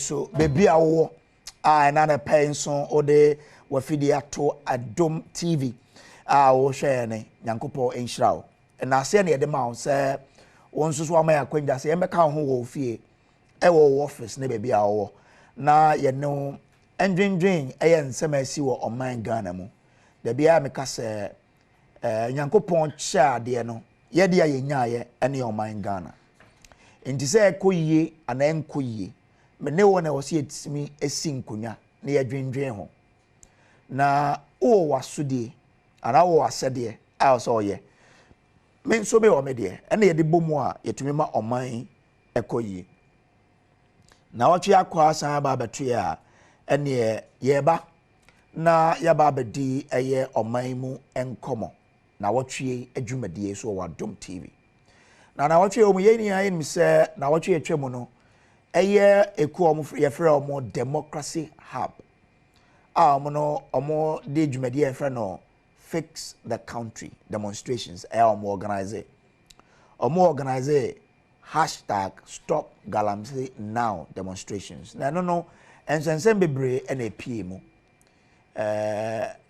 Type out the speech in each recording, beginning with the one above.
nso bebi awo na na pay nso ode wafidi ato Adom TV wo hwe ne nyankopo enhyirawo na ase na yede ma wo se won so so amaya kwanja se yemeka ho wo fie wo office ne bebi awo na ye no endwendwen eye nsemasi wo oman Ghana mu da bia meka se nyankopon kya de no ye de ye nyaaye ene oman Ghana enti se ekoyie ana enkoyie me ne wo na wo se etimi esi nkonya na ye dwendwen ho na o wasudie ana wo asede a so ye men so be o me de ene ye de bomu a yetumi ma oman ekoyie na watwe akwa san ba betu a ene yeba na yaba bedi eye oman mu enkomo na watwe adwumadie so wa Adom TV na watwe omu ye ni ayi se na watwe etwemu no eye eku omu ye frɛ omu democracy hub omu no omu de adwumadie ye frɛ no fix the country demonstrations omu organize #stop galamsey now demonstrations na no ensensem bebre na epie mu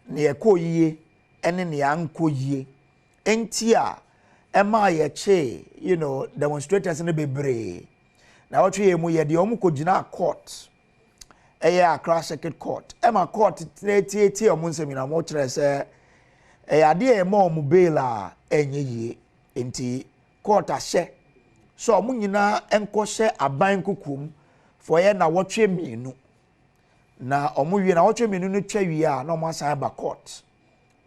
ne ekoyie ene ne ankoyie enti a ema ye che demonstrators ne bebre na watwe mu ye de omu kogina court Accra Circuit Court ema court tie omu nsemi na mo kire se ade e ma omu bail a enye enti court ahye so omu nyina enkohye aban kukum for ye na watwe mienu na omu wie na watwe mienu no twa wie a na omu asan ba court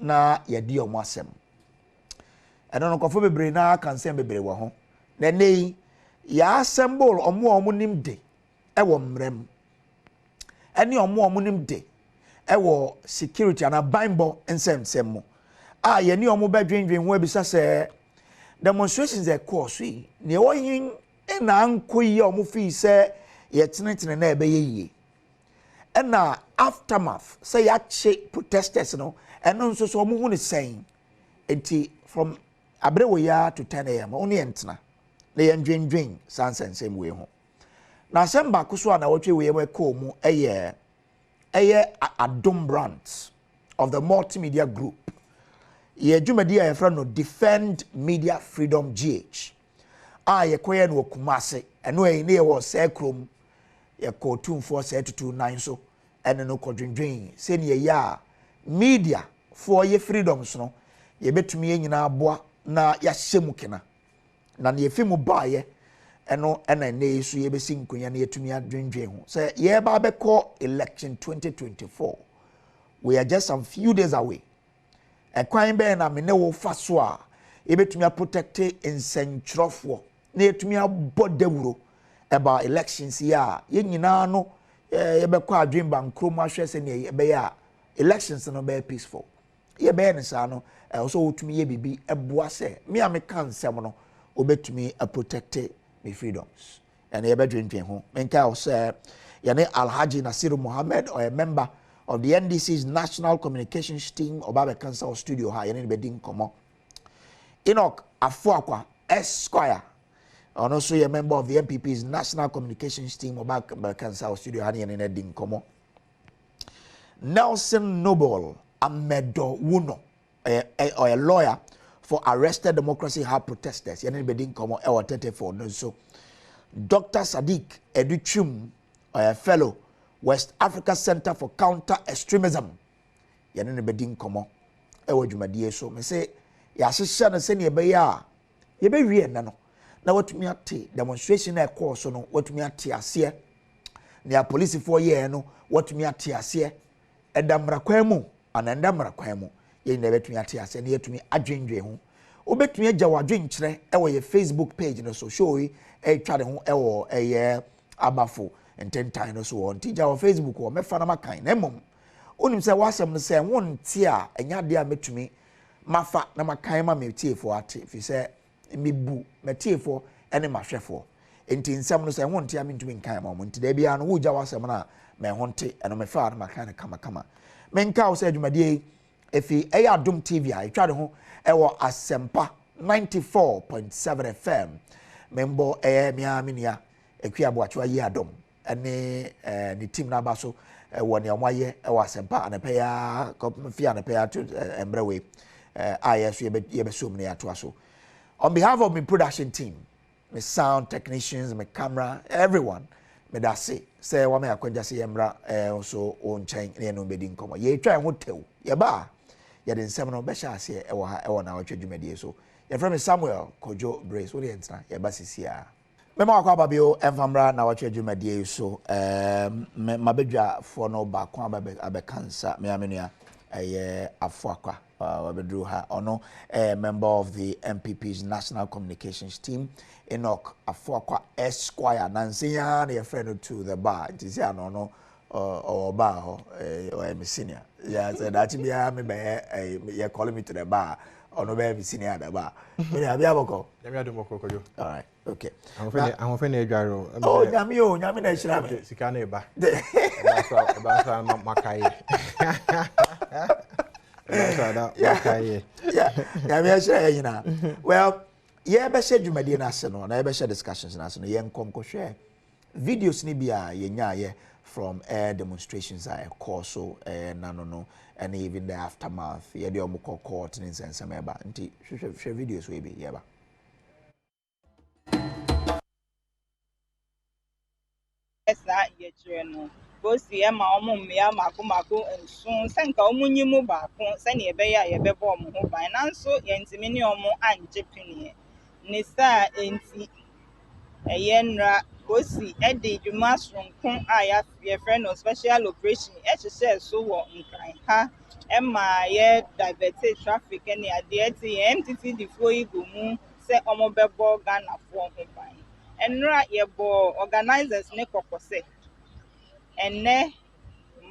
na ye di omu asem eno no kofo bebre na kan sem bebre wo ho na nei ya assemble omu nimde ewo mrem eni omu nimde ewo security na banbo nsem mo ye ni omu bedwendwen ho abisa se demonstrations e course yi ne oyin na ankoyi omu fi se ye tenetene na ebe ye na aftermath say ya che protesters no eno nso so omu hu ne sen enti from abrewo ya to 10 am oni entena na ye ndwendwen sansensem we ho na semba kuso na wotwe we ye ko mu eye Adom brands of the multimedia group ye dwumadia ye fra no defend media freedom GH ye koye no kumase eno e ne ye wo sekrom ye ko 24729 so ene no kodwendwen se ne ye ya media for ye freedoms no ye betumi ye nyina aboa na ya hyemu kena na ne yefi mu baaye eno ena ne so ye besi nkonya na yetumi adwendwen ho se ye ba be call election 2024 we are just some few days away ekwan be na me ne wo fa so a ye betumi protect insentropho na yetumi abodawuro about elections ya ye nyina no ye be kwa adwemba nkrom ahwe se ne ye be ya elections no be peaceful ye be ne sa no also wotumi ye bibi eboa se me ameka nsem no obetumi protect me freedoms and ye be dwendwen ho menka o se ye ne Alhaji Nasiru Mohammed or a member of the NDC's National Communications Team Obabe Council Studio ha ye ne be din komo Enoch Afuakwa Esquire and also a member of the MPP's National Communications Team Obabe Council Studio ha ye ne din komo Nelson Noble Amedo Wuno or a lawyer for arrested Democracy Hub protesters. Yene bedin komo ewa 34 no so. Dr. Sadiq Educhum, a fellow West Africa Center for Counter Extremism. Yene bedin komo ewa dwumadie so. Me say ya hyehyɛ no se ne be ya ye be wie na no. Na watumi ate demonstration na course no watumi ate ase. Ne police for ye no watumi ate ase. Edamra kwan mu ananda mra kwan mu ye na betumi ate ase na yetumi adwendwe ho obetumi agya wadwen kyerɛ ewo ye Facebook page no so show yi twa de ho ewo abafo ententan no so on tija wo Facebook wo mefa na makan na mom onim sɛ wasɛm no sɛ wonte a enya de a metumi mafa na makan ma metiefo ate fi sɛ mebu metiefo ene mahwefo enti nsɛm no sɛ wonte a mentumi nkan ma mo nti da bia no wo gya wasɛm na me honte eno mefa na makan kama menka wo sɛ adwumadie efi Adom TV a twa de ho ewo asempa 94.7 FM membo miamia ekuya boachwa yi Adom any the team number so when you want ye was a part and a pair fee and a pair to embrace IS ye be so many at so. On behalf of my production team, my sound technicians, my camera, everyone, me da say what me akwenja say emra so on chain ne no bedi nkomo. Ye try hotel. Ye ba ye den nsem no be sha ase e wo ha e wo na otwe dwumadi so. Ye from Samuel Kojo Brace wo de entra ye ba sisia. Me ma akwa babio emfamra na otwe dwumadi so ma bedwa for no ba kwa abe cancer me amenua afo akwa wabedru ha ono member of the MPP's National Communications Team Enoch Afuakwa Esquire Nansiya na your friend to the bar it is ya no or bar or am senior yeah so that be me you calling me to the bar or no be senior at the bar me abi aboko all right okay I'm offended Edwaro oh nyami na shira me sika na eba eba makai well, yeah, be share dwumadi na ase no, na be share discussions na ase no, ye nkom ko share videos ni bia ye nya ye from air demonstrations I call so no and even the aftermath ye de omko court ni nsensem eba nti share videos we be ye ba esa ye chere no bosi e ma omo mmia mako ensun senka omo nyimu baako se ne ebe ya ye bebo omo ho ban nanso ye ntimi ne omo anje pini ne sa enti eye nra bosi e de dwuma sonkon a ya ye friend no special operation e chese so wo nkran ha e ma ye divert traffic ne ade eti MTT difo igomu se omo bebo Ghana fo ho ban enra ye bo organizers ne kokose ene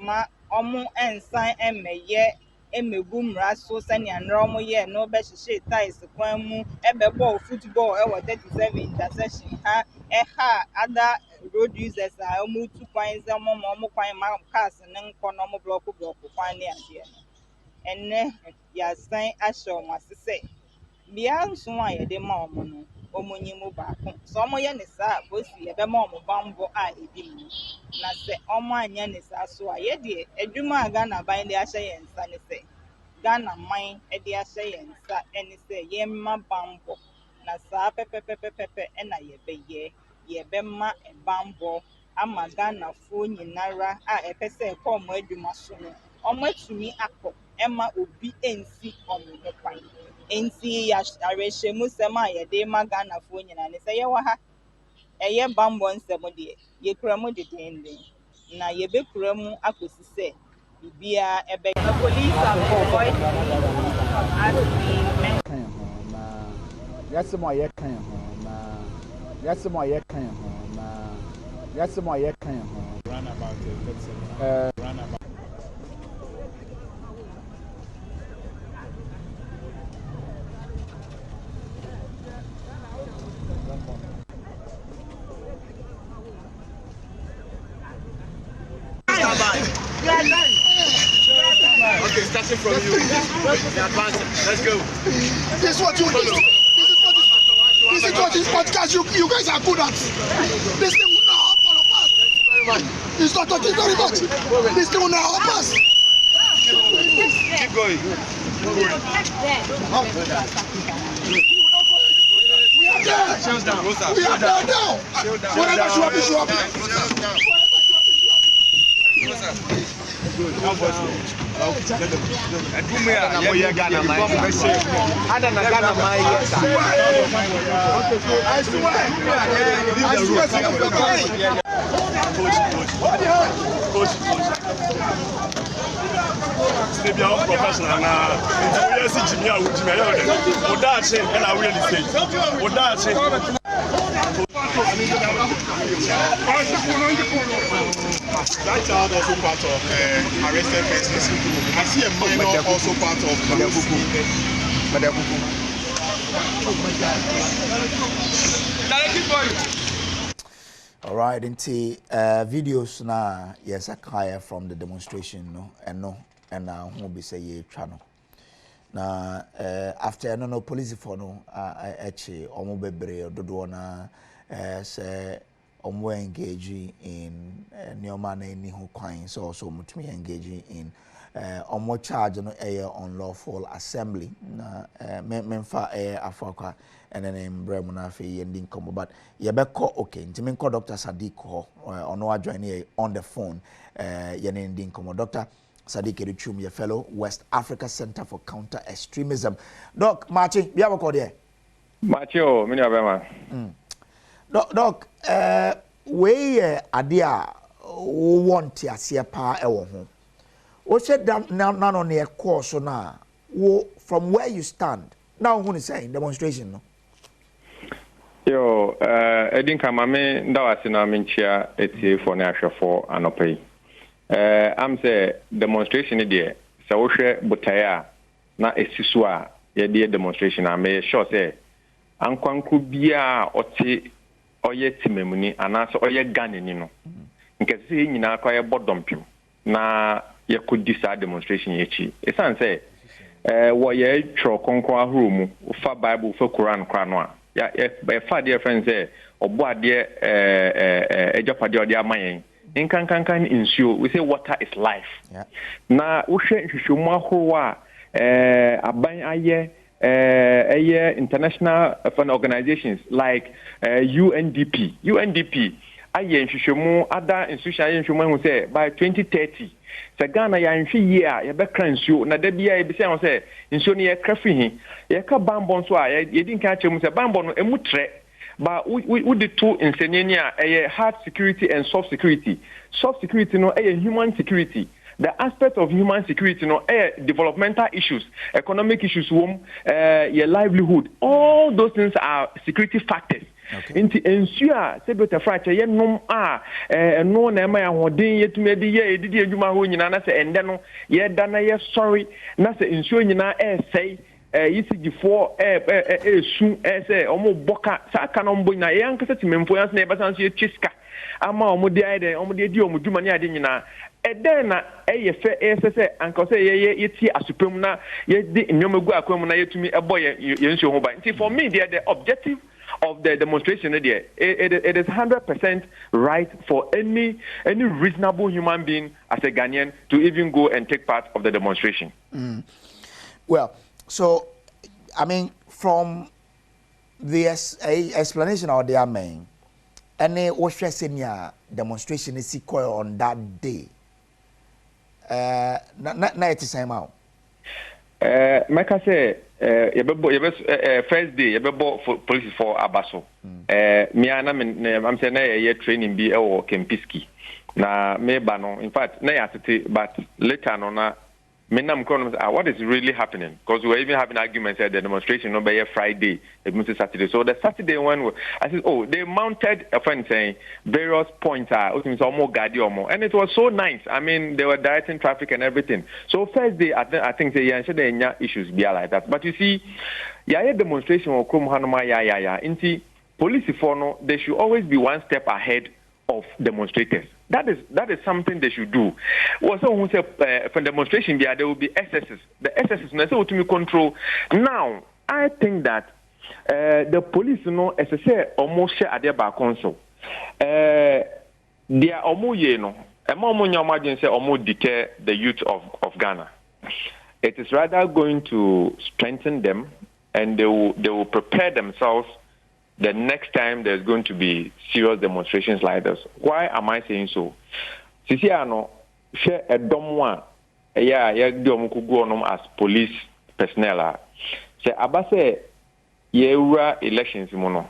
ma omu ensan emeye emegumra so sani anra omu ye no be hihye ties kwan mu ebebo football e wo 37 intersection ha ha other road users a omu tu kwan ze omu kwan ma cars ne nko no omu block kwan ne ade ene ya san ahye omu asese bia nso a ye de ma omu no omunyimu baako so omo ye ne sa bosi ebe ma omo bambo a edi mu na se omo anya ne sa so a ye de adwuma aga na ban de ahye ye nsa ne se Ghana man e de ahye ye nsa ene se ye ma bambo na sa pepepepepe na ye be ma e bambo ama Ghana fo nyinara a epese e ko omo adwuma so no omo atumi akọ ema obi ensi omo ho kwan enti ya arehwemu sema ye de magana fo nyina ne se ye wa ha eye bambo nsem de ye kuramu de dende na ye be kuramu akosi se bibia ebe the police are avoid as we kan ho na yasemo ye kan ho na yasemo ye kan ho na yasemo ye kan ho run about it run about Okay, starting from you. The advancing. Let's go. This is what this podcast you guys are good at. This thing will not help all of us. Thank you very much. It's not talking very much. This thing will not help us. Keep going. We are there. Shields down. We are there now. Whatever show up, show up. They be all professional now. We see Jimmy and Jimmy. Odache and I real estate. Odache. That child also part of arrested persons. I see a minor also part of all right into videos na yes akaya from the demonstration no and now who be say ye channel na after police for no eche omo bebre dodo na say omo engage in neoma na ni ho kwan so also mutumi engage in omo charge no unlawful assembly na memfa afakwa ene mbrem na afi yendin komo but ye be ko okay ntimi ko Dr. Sadiq ho ono adjoin here on the phone yendin komo Dr. Sadiq Eruchum, your fellow West Africa Center for Counter Extremism. Doc, Marchi, you have a call there? Marchi, many of them. Doc, we adia want to see a pa ewo ho. O said that now on the course na from where you stand. Now who is saying demonstration no? Yo, Edin Kamame ndawasina minchia eti for national for anopay. I'm say demonstration there. So we butaya na esisua ye demonstration. I may sure say ankwanku bia oti oye timemuni anaso oye gane ni no. Nkesi nyina kwa ye bodompiu na ye could decide demonstration yechi. Esan say wo ye tro konkon ahuru mu fa Bible fa Quran kwa no a ya fa dear friends say obo ade ejapade ode amayen. In can ensure we say water is life. Yeah. Na ushe hwehwemu ahorowa aban aye international fund organizations like UNDP aye hwehwemu other institutions aye hwehwemu say by 2030 se Ghana ya nhwe ye a ye be kra nsuo na da bia ye be say on say nsuo ne ye kra fi hi ye ka bambon so a ye din kan chemu say bambon no emu tre. But we the two in Senenia, hard security and soft security. Soft security, no, human security. The aspect of human security, no, developmental issues, economic issues, your livelihood. All those things are security factors. Inti ensure say better fracture ye nom no na ma ya hodin yetumi de ye edidi adwuma ho nyina na say ende no ye da na ye sorry na say ensure nyina say ECG4 soon say omo boka sa aka no mbo na yan kasa timemfo yan na ebasan so chiska ama omo de ide omo de di omo dwuma ne ade nyina eden na fe say anka say ye ti asupem na ye di nyomagu akwam na yetumi ebo ye nso ho ba nti for me the objective of the demonstration there it is 100% right for any reasonable human being as a Ghanaian to even go and take part of the demonstration. Well, so, I mean, from the explanation of their main, any Australian demonstration is equal on that day. Na it is same out. Meka say, first day, for police for Abaso. I'm saying na training be or Kempiski. Na me bano. In fact, na but later on what is really happening? Because we were even having arguments at the demonstration on Friday, Saturday. So the Saturday one, I said, oh, they mounted a friend saying various points are and it was so nice. I mean, they were directing traffic and everything. So Thursday, I think they issues be like that. But you see, demonstration or inti police for they should always be one step ahead of demonstrators. That is something they should do. Also, who say for demonstration there will be excesses. The excesses necessary to control. Now, I think that the police, as I say, almost share at their back council. They are almost almost deter the youth of Ghana. It is rather going to strengthen them, and they will prepare themselves. The next time there's going to be serious demonstrations like this. Why am I saying so? Sisi ano share a domwa as police personnel. Say abase yeura elections mono.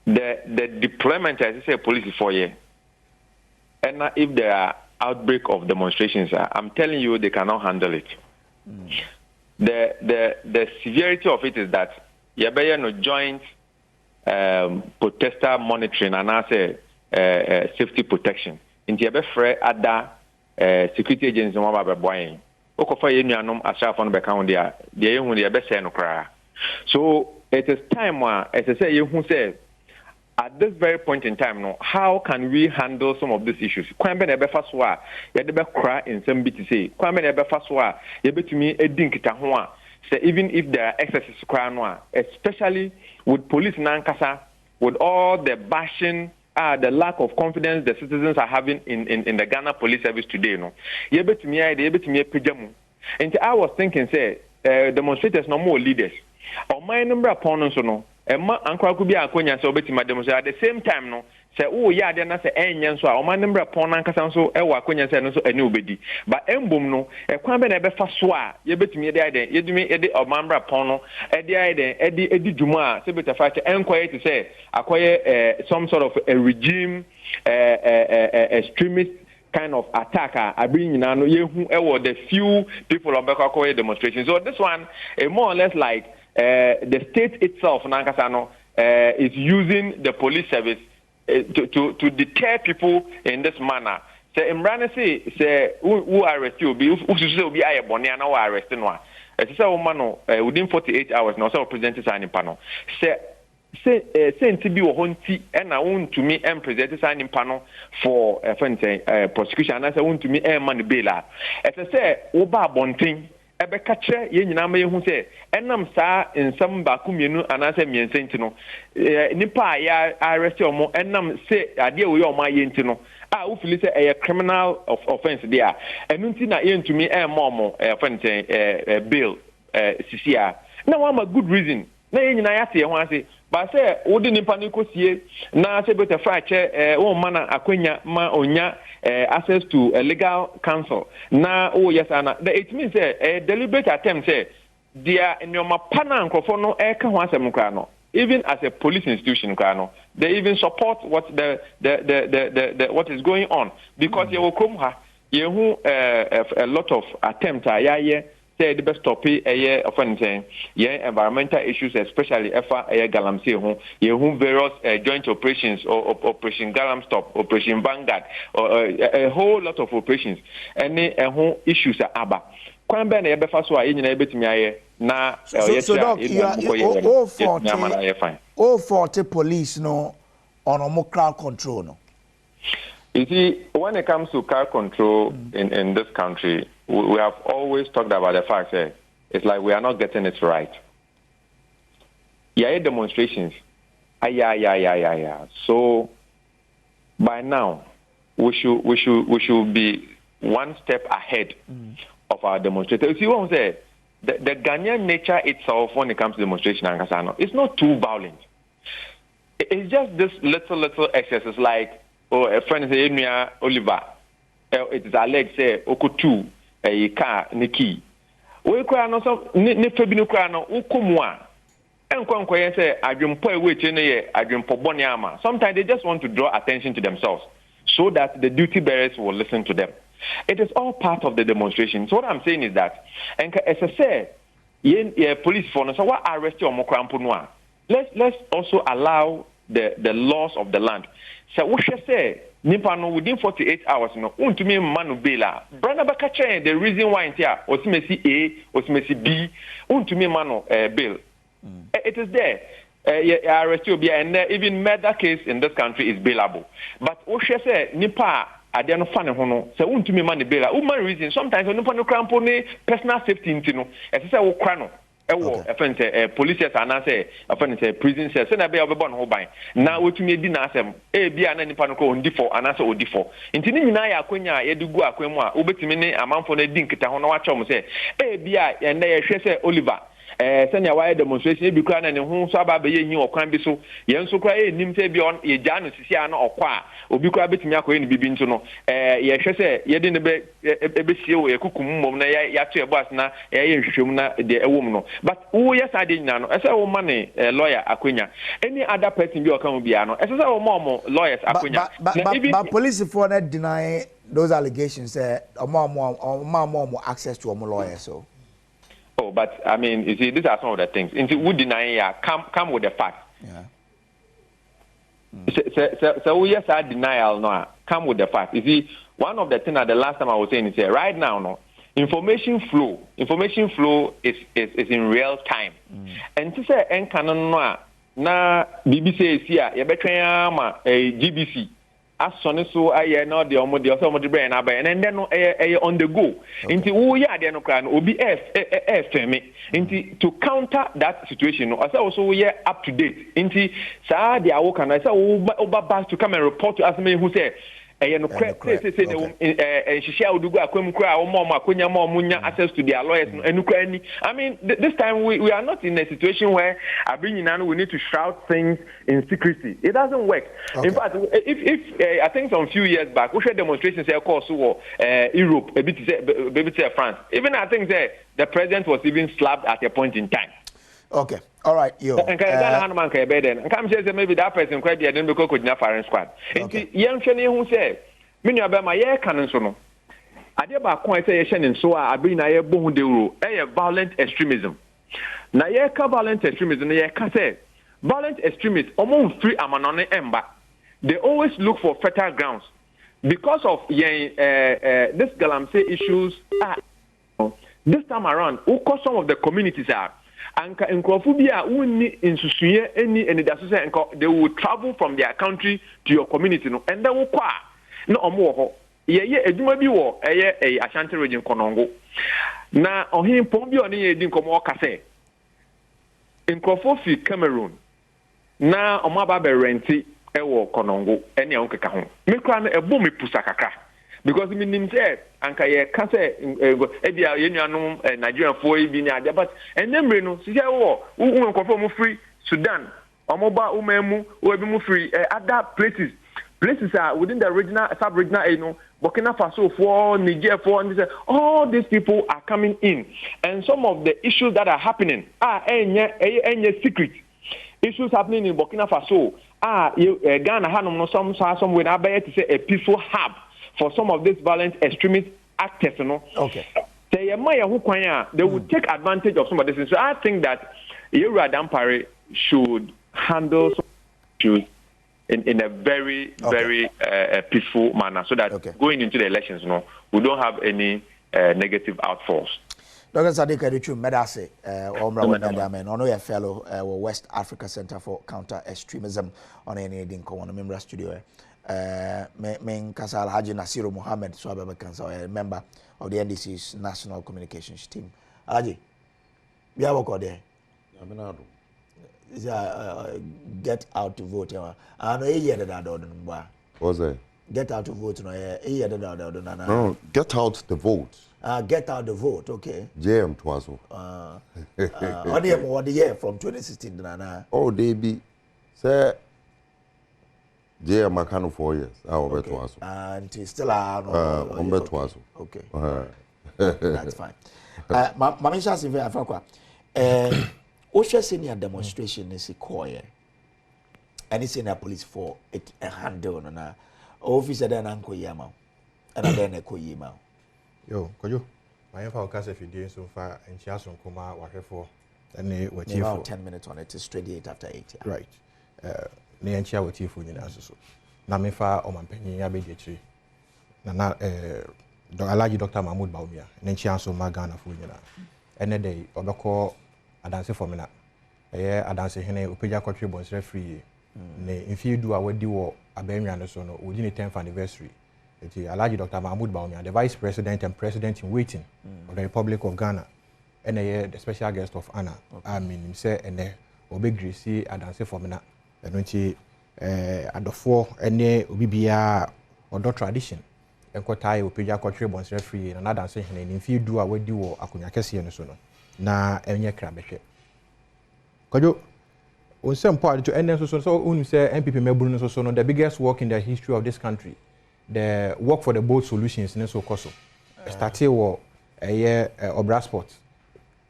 The deployment as I say police for ye. And if there are outbreak of demonstrations, I'm telling you they cannot handle it. The severity of it is that yabaya no joint protester monitoring and I say safety protection. Inti yabe free other security agents no ba boyin. Okofa ye nuanom asrafo no be kan dia ye hu dia be say no kra. So it is time as I say you hu say at this very point in time no, how can we handle some of these issues? Kwan be na be fa so a ye de be kra nsem bi ti say kwan be na be fa so a ye betumi edi nkita ho a. So even if there are excesses, especially with police nankasa, with all the bashing, the lack of confidence the citizens are having in the Ghana Police Service today, no. And I was thinking, say, demonstrators no more leaders. Or my number of opponents, no. Uncle could be a conya so betting my demonstration at the same time, no. Say, oh, yeah, then I say, and so my number of opponents, so a conya and so a nobody. But Embum, no, a quamben ever fast swa, you bet me the idea, you do me Eddie or Mambra Pono, Eddie Juma, Sebita Fighter, and quiet to say, acquire some sort of a regime, extremist kind of attacker. I bring in the few people on Bekakoye demonstrations. So this one, more or less like the state itself, Nankasano, is using the police service to deter people in this manner. Say Imran say who arrest you be who be aye boni ana arrest no a say woman within 48 hours na so present sign pano say nti wo honti na wontumi present sign pano for prosecution na say wontumi man bail a say wo ba bonten ebe ka kire ye nyina ma ye hu say enam saa nsam ba ku mienu ana say miense no nipa ya arrest omo enam say ade we omo aye nti no who feel say a criminal offense there and until na yentumi mom bail CCR now I'm a good reason na nyina ya te ho ase but say wodi nipa ni kosie na say better frache o mana akwanya ma onya access to a legal counsel na yes ana it means a deliberate attempt say dia nyoma pana nkofo no ka ho asem kra no. Even as a police institution, they even support what the what is going on because you will come here, a lot of attempts say the best stop environmental issues, especially galamsey various joint operations or Operation Galam Stop, Operation Vanguard, or a whole lot of operations, and issues are aba. So Doc, you are all 40 police no on crowd control no. You see, when it comes to crowd control in this country, we have always talked about the fact that it's like we are not getting it right. Demonstrations. So by now we should be one step ahead of our demonstrators. You won't say the Ghanaian nature itself when it comes to demonstration, it's not too violent. It's just this little excesses like a friend say Oliver, it is alleged say Okutu a car Niki. We cry no some Nifebinu cry no Ukumwa. And Kwankoyen say I dream po which I dream po boniama. Sometimes they just want to draw attention to themselves so that the duty bearers will listen to them. It is all part of the demonstration. So what I'm saying is that, and as I said, police force, so what arrest your mokrampunwa? Let's also allow the laws of the land. So what should say? Nipano within 48 hours, no, to me manu bela. Brother Bakache, the reason why here, osimesi A, osimesi B, to me manu bail. It is there. Arrest you be and even murder case in this country is bailable. But what should say? Nipa. I don't find hono. So to me money bela. One reason sometimes when you find crampone personal safety intino. As I say, we crano. Police and say prison says send a be born whole by. Now what to me din asem. Be an any pano on D4 and answer D4. Intini na ya kwenya ye du go akwemwa. Ubetimi ne amanfo na din kita hono wa chom say. Be and they say Oliver. Send your wire demonstration be crying and whom Saba be you or can be so. Yen so cry nim say beyond ye Janus Siana or qua. Obika bit me in bibin to know. Yes, say, ye didn't be a cucum, ya to a bus na, a woman. But oh, yes, I didn't know. As a woman, lawyer Aquina. Any other person you come be ano. As a mom, lawyers Aquina. But police for not deny those allegations, mom access to a lawyer, so. Oh, but I mean, you see, these are some of the things. Into would deny come with the facts. Yeah. So yes, I denial no come with the fact. You see, one of the things that the last time I was saying is right now, no information flow is in real time. And to say en canon no na BBC is here, you better a GBC asone so aye na de omo de so mo de brain na ba and then no on the go nti wo ya de no kra no obi fm nti to counter that situation no asa also we up to date nti saa de awo kana say wo back to come and report to us me who say no say shishia odugu akwem kra omo akonya munya access to their lawyers enukra ni. I mean this time we are not in a situation where we need to shout things in secrecy. It doesn't work. In fact, if I think some few years back we had demonstrations here course Europe a bit France, even I think that the president was even slapped at a point in time. Okay. All right, yo. And come say maybe that person quite didn't because could not foreign squad. Young Shani who say, Many about my air cannon sono. I did about quite say Shannon so I bring a boom de a violent extremism. Na yeka violent extremism, yeka say violent extremists almost free amanone emba. They always look for fertile grounds. Because of this galamsey issues, this time around, some of the communities are. Anka nkrofobia unni insusuye any that say they will travel from their country to your community no and then kwa na omo ho ye eduma bi wo Ashanti region Konongo na ohimpon bi oni ye di nkomo okase nkrofofi Cameroon na omo aba be renti ewo Konongo ene onkeka ho mekra na ebo me pusa kakra because me nim say anka ye ka say ebia ye nuanom Nigerian for bi ni ade but enemre no si say wo nkofo mu free Sudan omoba umemu wo bi mu free other places are within the regional sub-regional Burkina Faso for Niger for and all these people are coming in and some of the issues that are happening are secret issues happening in Burkina Faso Ghana hanom no some way to say a peaceful hub for some of these violent extremist actors, Okay. They will take advantage of some of this. So I think that Yura Dampare should handle some issues in a very, very peaceful manner so that going into the elections, we don't have any negative outfalls. Dr. Sadiq Adichu, Medase, Omra Wenadamen, ono your fellow West Africa Center for Counter Extremism on any dinko on a member studio. Men Kasal Haji Nasiru Muhammad, so a member of the NDC's National Communications Team. Haji, we have a there. Get out to vote. I know you hear that. What's that? Get out to vote. No, get out the vote. Get out the vote, okay. JM Twazo. What the year from 2016? Oh, they be. Say, JM Makano 4 years. I will bet Twazo. And still are. Bet Twazo. Okay. That's fine. Mamisha Sive Afakwa. Osha senior demonstration is a choir. And it's in a police for it a handle on a officer then Uncle Yama. And then a Koyima. Yo, Kojo, my info cast if you did so far and she has some coma, whatever for. And they were about 10 minutes on it, it's 28 after 8. Yeah. Right. They and share with you for the answer. Namifa or my penny, Abbey tree. Nana, Alaji Dr. Mahmoud Baumia, and then she also Magana for you. And then they overcall a dance for me. A dance in a Upeja country was referee. If you do a do a Bemi Anderson within the 10th anniversary. Alaji Dr. Mahmoud Baumia, the Vice President and President in waiting of the Republic of Ghana, and the special guest of honor. I mean, say and the Obi Greasy and dance for me. And when she at the 4 and the Ubibia or tradition, and Kotai Upeja country was referee and another saying, and if you do a way do a Kunyakasi and so on. Na enye krabehwe kojo on some part to end so when say MPP mebunu so no the biggest work in the history of this country, the work for the bold solutions in so koso started wo obra sport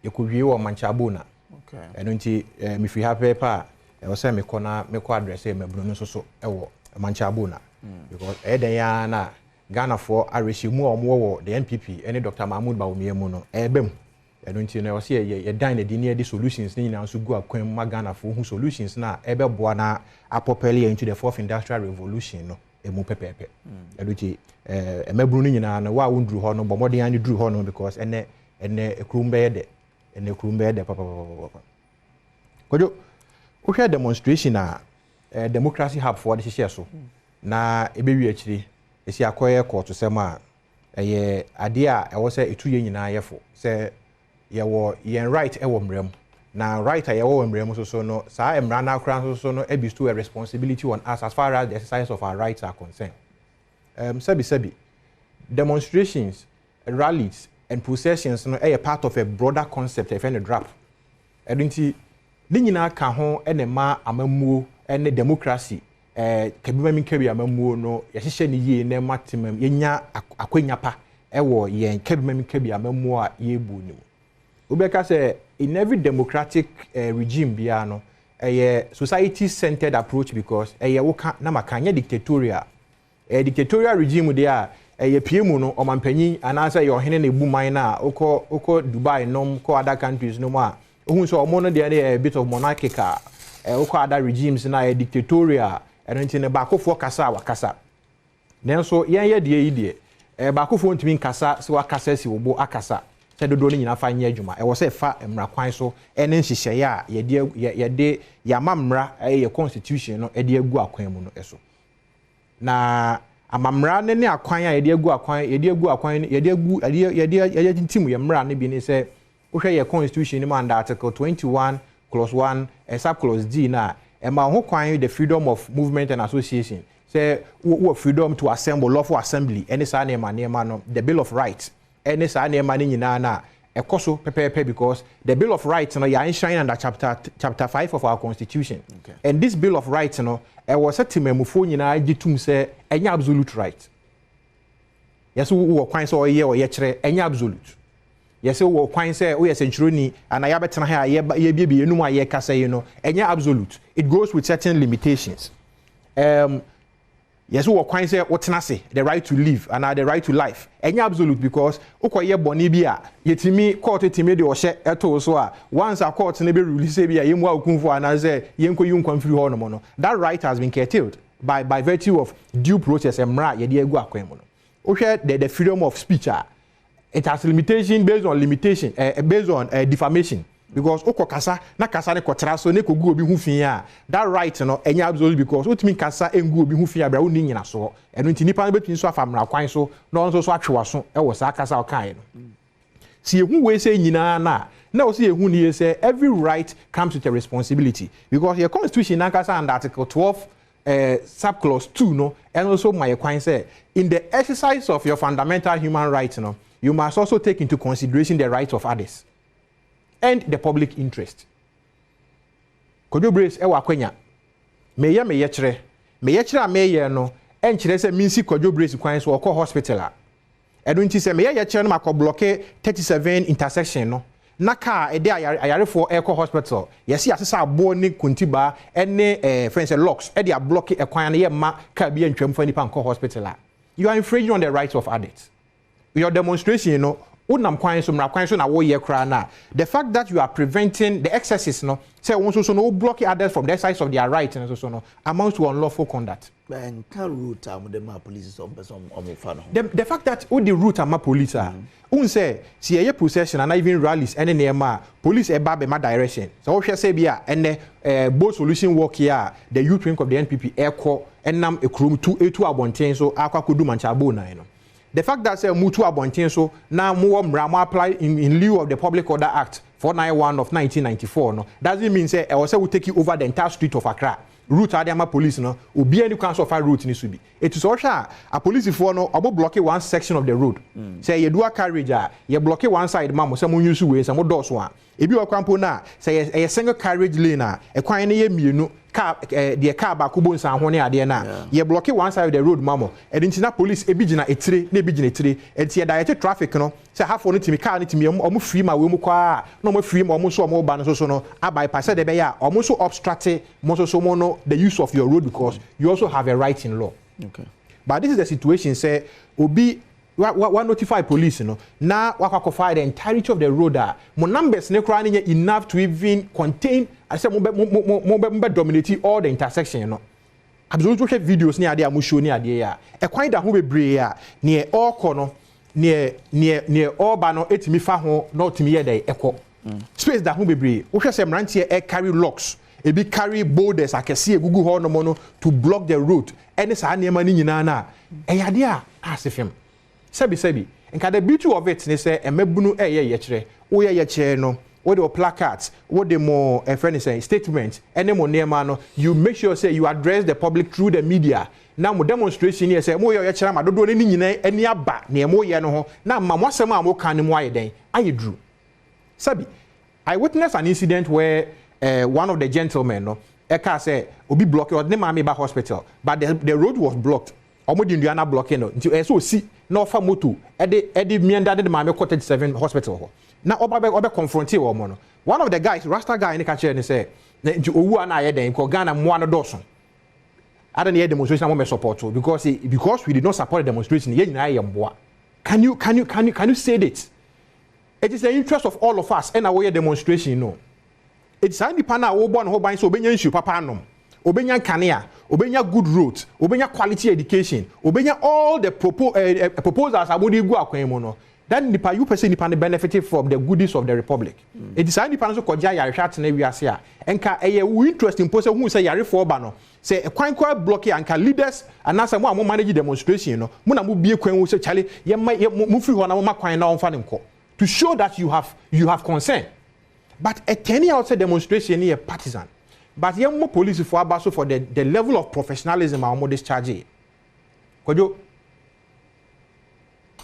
you could view on manchabuna okay and unti me free happy pa e wo say me ko address e mebunu so e wo manchabuna because den ya na Ghana for areshimu omwo the MPP any Dr. Mahmoud Baumia mu no ebem I don't know. I see a dine the solutions. Now, so go up Magana for who solutions now. Ebe Buana are properly into the 4th industrial revolution. No, a mo pepe. I do see a Mebruni and why won't drew honor, but more than drew honor because and a crew bed and a crew bed. Papa. Could you hear demonstration? Democracy hub for the share so. na ebewi akiri esi akoye court sema eye ade a ewo se etu ye nyina yefo se ye wo yen right ewo mrem na right a ye wo mrem so no sa emra na akran so no e bestow a responsibility on us as far as the exercise of our rights are concerned. Sebi demonstrations, rallies and processions no a part of a broader concept of any drop. Edinti ni nyina ka ho enema amamuo ene democracy kabima min kabi amamuo no yehye ni ye na matimam yenya akwanya pa ewo yen kabima min kabi amamuo a yebu ni mu. Ubeka say in every democratic regime bia no a society centered approach because woka na makanya dictatorial dictatorial regime there PM no omampanyi anasa your hene na buman na oko Dubai nom ko other countries no ma ohun so omo no there a bit of monarchical oko other regimes na dictatorial enti ne ba kofo kasa wakasa nenso ye de yi de ba kofo ntimi nkasa se wakasa si obo akasa se dodo ni nyina fa nya adwuma wo se fa emra kwan so ene nhihye a ye de ya mamra ye constitution no de agu akwan mu no eso na amamra ne akwan a yede agu akwan yede tintimu ye mra ne bi ne se wohwe ye constitution ni man da article 21 clause 1 sub clause D na e ma ho kwan the freedom of movement and association say we freedom to assemble lawful assembly any sa na ma no the bill of rights any sa na ma ni nyina na ekoso pepepe because the bill of rights no ya enshrine under chapter 5 of our constitution. Okay. And this bill of rights no e was a timemufo nyina agitum say enya absolute right. Yes wo kwan say oye kire enya absolute. Yes wo kwan say oye centuroni and ya betena ha ye bie enum aye kasa yi no enya absolute. It goes with certain limitations. Yes, we kwan say wotenase the right to live and the right to life. Enya absolute because ukoye boni bia yetimi court etimi de ohye eto so a once a court ne be release bia yemu akunfo anaze yenko yunkwan free ho no no. That right has been curtailed by virtue of due process emra ye de agu akwan mo no. Ohwe the freedom of speech it has limitation based on defamation. Because oko kasa na kasa ne kotra so ne kogu obi hu fin a that right no enya absolute because utimi kasa engu obi hu fin abra woni nyina so eno nti nipa betun so afamra kwan so no so atwewa so e wo sa kasa o kan no si ehu we say nyina na o say ehu ni say every right comes with a responsibility because your constitution na kasa under article 12 sub clause 2 no and also my kwan say in the exercise of your fundamental human rights no you must also take into consideration the rights of others and the public interest. Kojo brace e wakwanya. Meye kire a meye no en kire se minsi kojo brace kwan so okọ hospital a. Edo nti se meye kire no makọ block 37 intersection no. Na car e de ayarefo ekọ hospital. Yesi asesa abo ni kuntiba ene friends locks e de block e kwan na ye ma ka bi antwam fa nipa nkọ hospital a. You are infringing on the rights of others. Your demonstration no unam kwan so mra kwan so na wo ye kra na the fact that you are preventing the excesses no say won so no block others from the exercise of their rights and so no amounts to unlawful conduct. Ben can route am the police some person fa no the fact that all the route am police un say si ye procession and even rallies any near police e ba be ma direction so wo hwe say bia ene both solution work here the youth wing of the NPP ekọ enam ekrom 282 abonten so akwakodu manchabo nan no. The fact that say mutu abontin so now more mrama apply in lieu of the Public Order Act 491 of 1994 no doesn't mean say I will say we take you over the entire street of Accra. Route Adama police no obi any council of route ni subi. It is also a police for no abo block one section of the road. Say you do a carriage you block one side mamo say mo use way say mo doors one. Ebi okwampo na say a single carriage lane e kwan na ye mienu car the car ba kubo nsan ho ne ade na ye block one side of the road mamo edintina police ebi gina etire na ebi gina etire enti direct traffic no say half on timi car ni timi omo free ma we mu kwa na omo free ma omo so omo ba no so no bypass de be ya omo so obstruct mo so mo no the use of your road because you also have a right in law. Okay. But this is the situation say obi wa notify police no na wakwakofa the entirety of the road mo numbers ne kra ne enough to even contain I say mo dominate all the intersection no absolutely videos ne ade am show ne ade ya e kwan da ho bebre ya ne all kono ne all ba no etimi fa ho na otimi ye dey ekọ space da ho bebre wo hwe se mrantie e carry locks ebi carry boulders akese egugu ho no mo to block the road any sa niema ni nyina na eyade a asefem sebi nka the beauty of it ne say emabunu ye kire wo ye kire no wo the placards wo the more friend say statement any mo niema no you make sure say you address the public through the media na mo demonstration here say mo ye kire ma dodo ni nyina ani aba na mo ye no ho na ma mo asem a mo kan ni mo aye den aye dru sabi I witnessed an incident where one of the gentlemen no eka say obi block or name me ba hospital but the road was blocked omo Indiana blocking no nti so si na ofa moto e mienda de mame ko 37 hospital ho na oba confront wo mo no one of the guys rasta guy ni ka chere ni say nti owu ana aye den ko Ghana mo ano doso ada na demonstration mo me support because we did not support the demonstration ye nyina ye mboa can you say that it is the interest of all of us and our demonstration no it's any pana wo born ho ban so obenya nsu papa anom obenya kanea obenya good roads obenya quality education obenya all the proposals abodi gu akwan mu no then nipa you person nipa benefited from the goodies of the republic it is any pana so koja yare hwat na wiase a enka eye we interest in pose hu say yare for ba no say kwan kwa block anka leaders anasa mo manage demonstration no mo na mo bie kwan wo say chale ye mo free ho na mo makwan na onfa ne nko to show that you have concern. But a 10-year outside demonstration is partisan. But you more police for Abaso for the level of professionalism I almost discharge. Kojo,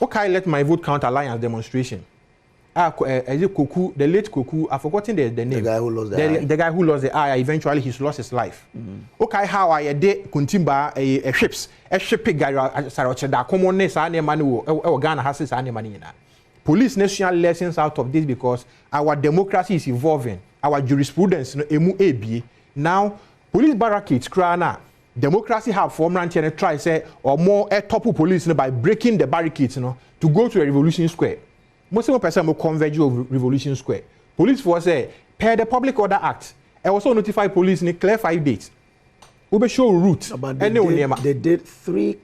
okay, let my vote count alliance demonstration. Koku, the late Koku, I've forgotten the name. The guy who lost the eye. The guy who lost the eye, eventually he lost his life. Okay, how I did Kuntimba a ships, a shipping guy, Sarocheda, common sa ne manu, Ghana has his money. Police national lessons out of this because our democracy is evolving. Our jurisprudence now police barricades krana democracy have formed and try say or more topple police by breaking the barricades to go to a revolution square. Most of the person will converge over revolution square. Police force say per the Public Order Act. I also notify police in clear 5 days. We show route. They did 3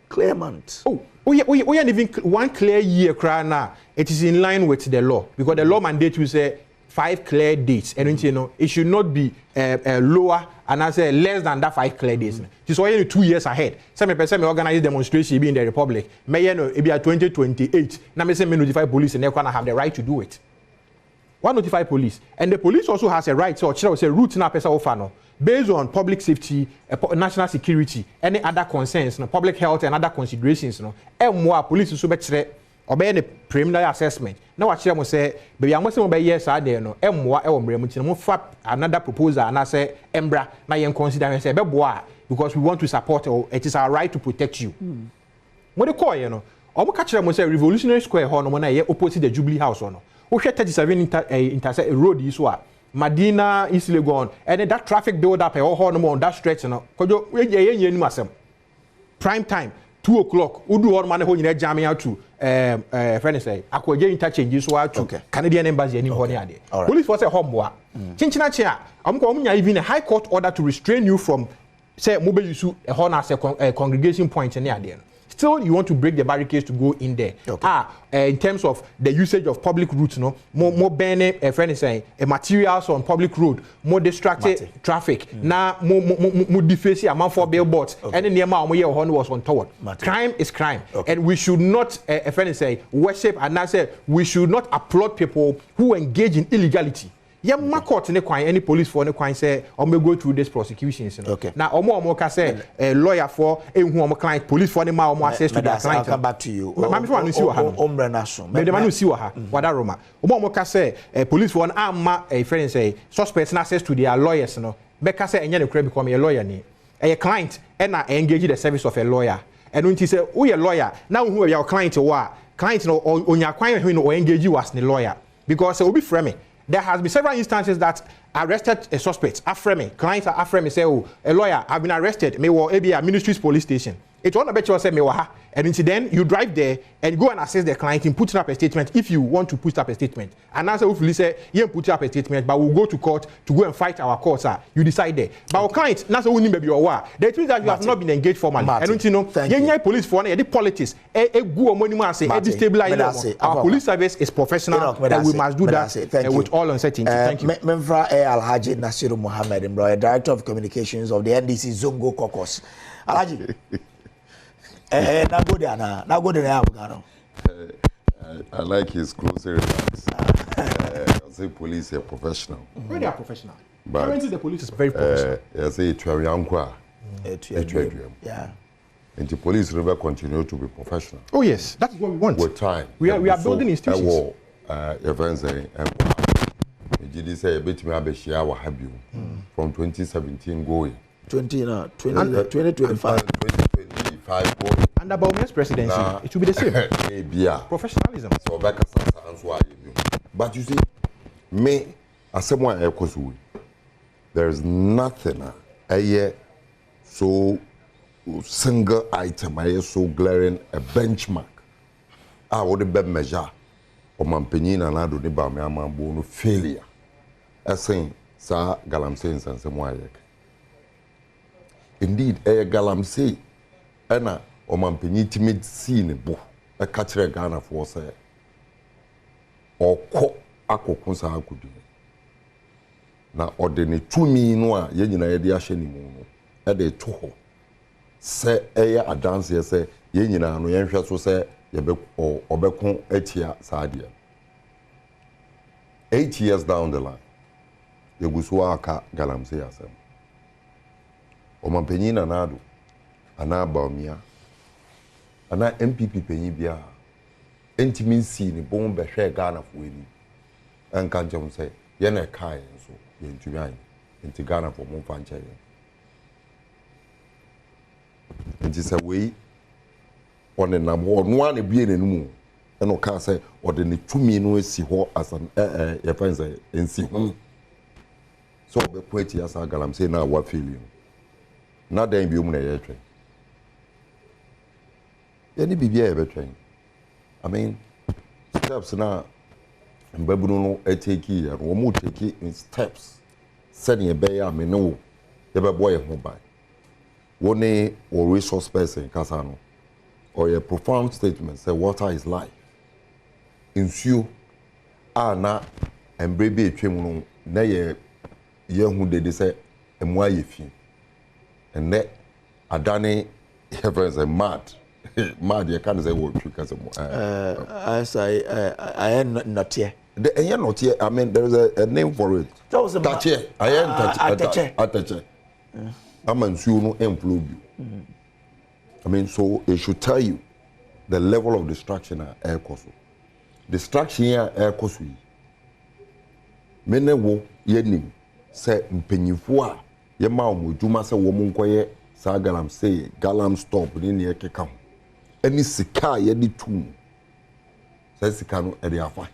clear months. Oh, yeah, even 1 clear year crana. It is in line with the law because the law mandate will say 5 clear dates, and you know it should not be lower and I say less than that 5 clear days. Just why 2 years ahead. Some person may organize demonstration in the Republic. May it be at 2028. Now me say me notify police and they're gonna have the right to do it. Why notify police? And the police also has a right to say route na pesa ofano based on public safety, national security, any other concerns, public health and other considerations. More police so betre obey the preliminary assessment. Now what I say, baby, I must say yes, I there no. More another proposal and I say embra na yen consider and say beboa because we want to support or it is our right to protect you. What they call you know? Omo catch them say Revolutionary Square ho no mo na ye opposite the Jubilee House no. We share 37 intersect road is what Medina East Legon and that traffic build up all no more on that stretch no. Kojo we ye ni masem. Prime time 2 o'clock. Udu all man ho nyina jam out to friend say akwaje interchange so out to Canadian embassy any honey ade. Police force say homboa. Chinchina chia amko omunya even a high court order to restrain you from say mobile use a horn as a congregation point any ade. Still, you want to break the barricades to go in there. Okay. In terms of the usage of public routes, no more burning. A friend is saying materials on public road, more distracted traffic. Now more defacing amount for billboards. And then the amount of horn was on toward. Crime is crime, and we should not. A friend is saying worship, and I say we should not applaud people who engage in illegality. Yeah, my court ne kwan any police for ne kwan say or may go through this prosecutions. Okay. Now omo ka say a lawyer for who omo client police for ne ma omo access to their client. I'll come back to you. Mami for anu si wa ha. Ombre national. Me de manu si wa ha. Wada Roma. Omo ka say police for an ama a friend say suspects access to their lawyers no. Be ka say enye ne kra become a lawyer ni. A client and na engage the service of a lawyer. And when he say who a lawyer now who your client wa client no onya kwan who no engage you as the lawyer because obi frame. There has been several instances that arrested a suspect. Afreme, clients are Afreme say, oh, a lawyer, I've been arrested. May well be a ministry's police station. It's all about yourself, mewaha. And then you drive there and go and assess the client in putting up a statement if you want to put up a statement. And answer if you say, you put up a statement, but we'll go to court to go and fight our cause, sir. You decide there. But our client, that's what we maybe your war. That means that you have not been engaged formally. I don't know. You police for the politics. Destabilize. Our police service is professional, and we must do that with all uncertainty. Thank you. Memfra Alhaji Nasiru Mohammed, Director of Communications of the NDC Zongo Caucus. Alhaji. I like his closing remarks. I say police are professional. They are professional. But currently the police is very professional. I say yeah. And the police will continue to be professional. Oh yes, that's what we want. With time. We are building institutions. From 2017 going. 2025. Under Baume's presidency, it will be the same. Professionalism. So but you see, me as someone else, there is nothing so single item, so glaring a benchmark. I would be measure or my opinion and I don't about my failure. I say, sir, galamsey and someone. Indeed, galamsey. Ena o mampeni timid scene bo e ka kire Ghana for say okọ akokun sa akudu na odene tumi no a ye nyina ye de ahye ni mu no e de to ho se eye adance ye se ye nyina no ye nhwe so se ye be obekun atia saade 8 years down the line ye gusu aka galamsey asem o mampeni na nado ana baumia ana MPP penyi bia entimi si ni bon be hwe Ghana fo ani anka njom se ye na kai so ye ntumi an enti Ghana fo mo fa nche ye enti se we one na mo no an bie nenumu eno ka se ode ne tumi no esi ho asan ye fa nse ensi ho so be kweti asa galamsey na wa feeling na dan bi um na ye twen any bibia between. I mean, steps now, and Babuno take it, and we take it in steps. Sending a bay, I may know the boy mobile. One or resource person, Casano, or a profound statement say, water is life. Ensue, na and baby trim, nay, young who they say, and why you feel. And that Adani heavens are mad. Mad, you can't say what because I am not here. I am not here. I mean, there is a name for it. Touch. I am touch. I'm an suno employ you. I mean, so it should tell you the level of distraction at air cost. Distraction here air cost. Mene wo yenim say mpenyifo a ye ma omodwuma say wo monkoye sa galamsey galam stop ni ne ekeka. Any sika ye di tu say sika no e dey afa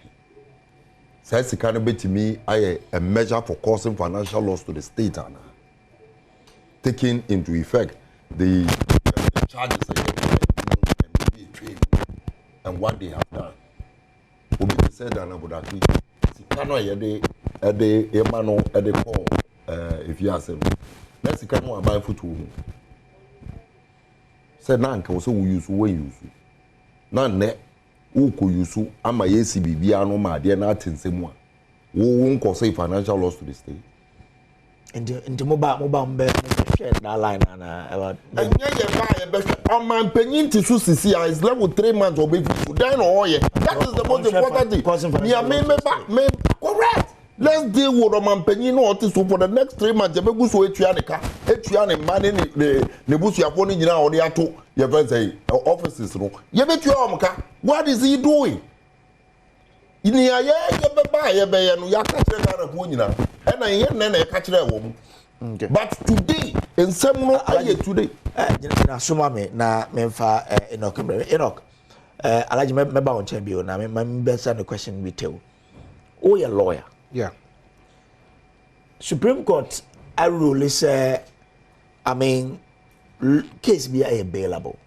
say sika no betimi aye a measure for causing financial loss to the state and taking into effect the charges and what they have done. Obi said that about sika no ye dey e ma no e dey call if you ask them na sika no abai futu said nanka so we use na ne wo ko use ama yesi bibia no ma de na atensemu a wo nko say financial loss to the state into mobile mbe share that line na about enya ye ba ye be man penyin ti so sisi is level 3 months or be then or ye that is the most important thing me me correct. Let's deal with man penyin no oti so for the next 3 months ye be gu so etua ne man ne busu afo ni nyina odi ato ye friend say offices no ye be tua omka. What is he doing? Ini ya ye be ba ye be ye no ya ka kire Ghana fo nyina e na ye na e ka kire wo mu. But today in some no aye today na soma me na memfa Enoch Alhaji me ba on champion na me be send the question with you. Oh, you're a lawyer. Yeah. Supreme Court, I rule is, I mean, case be available.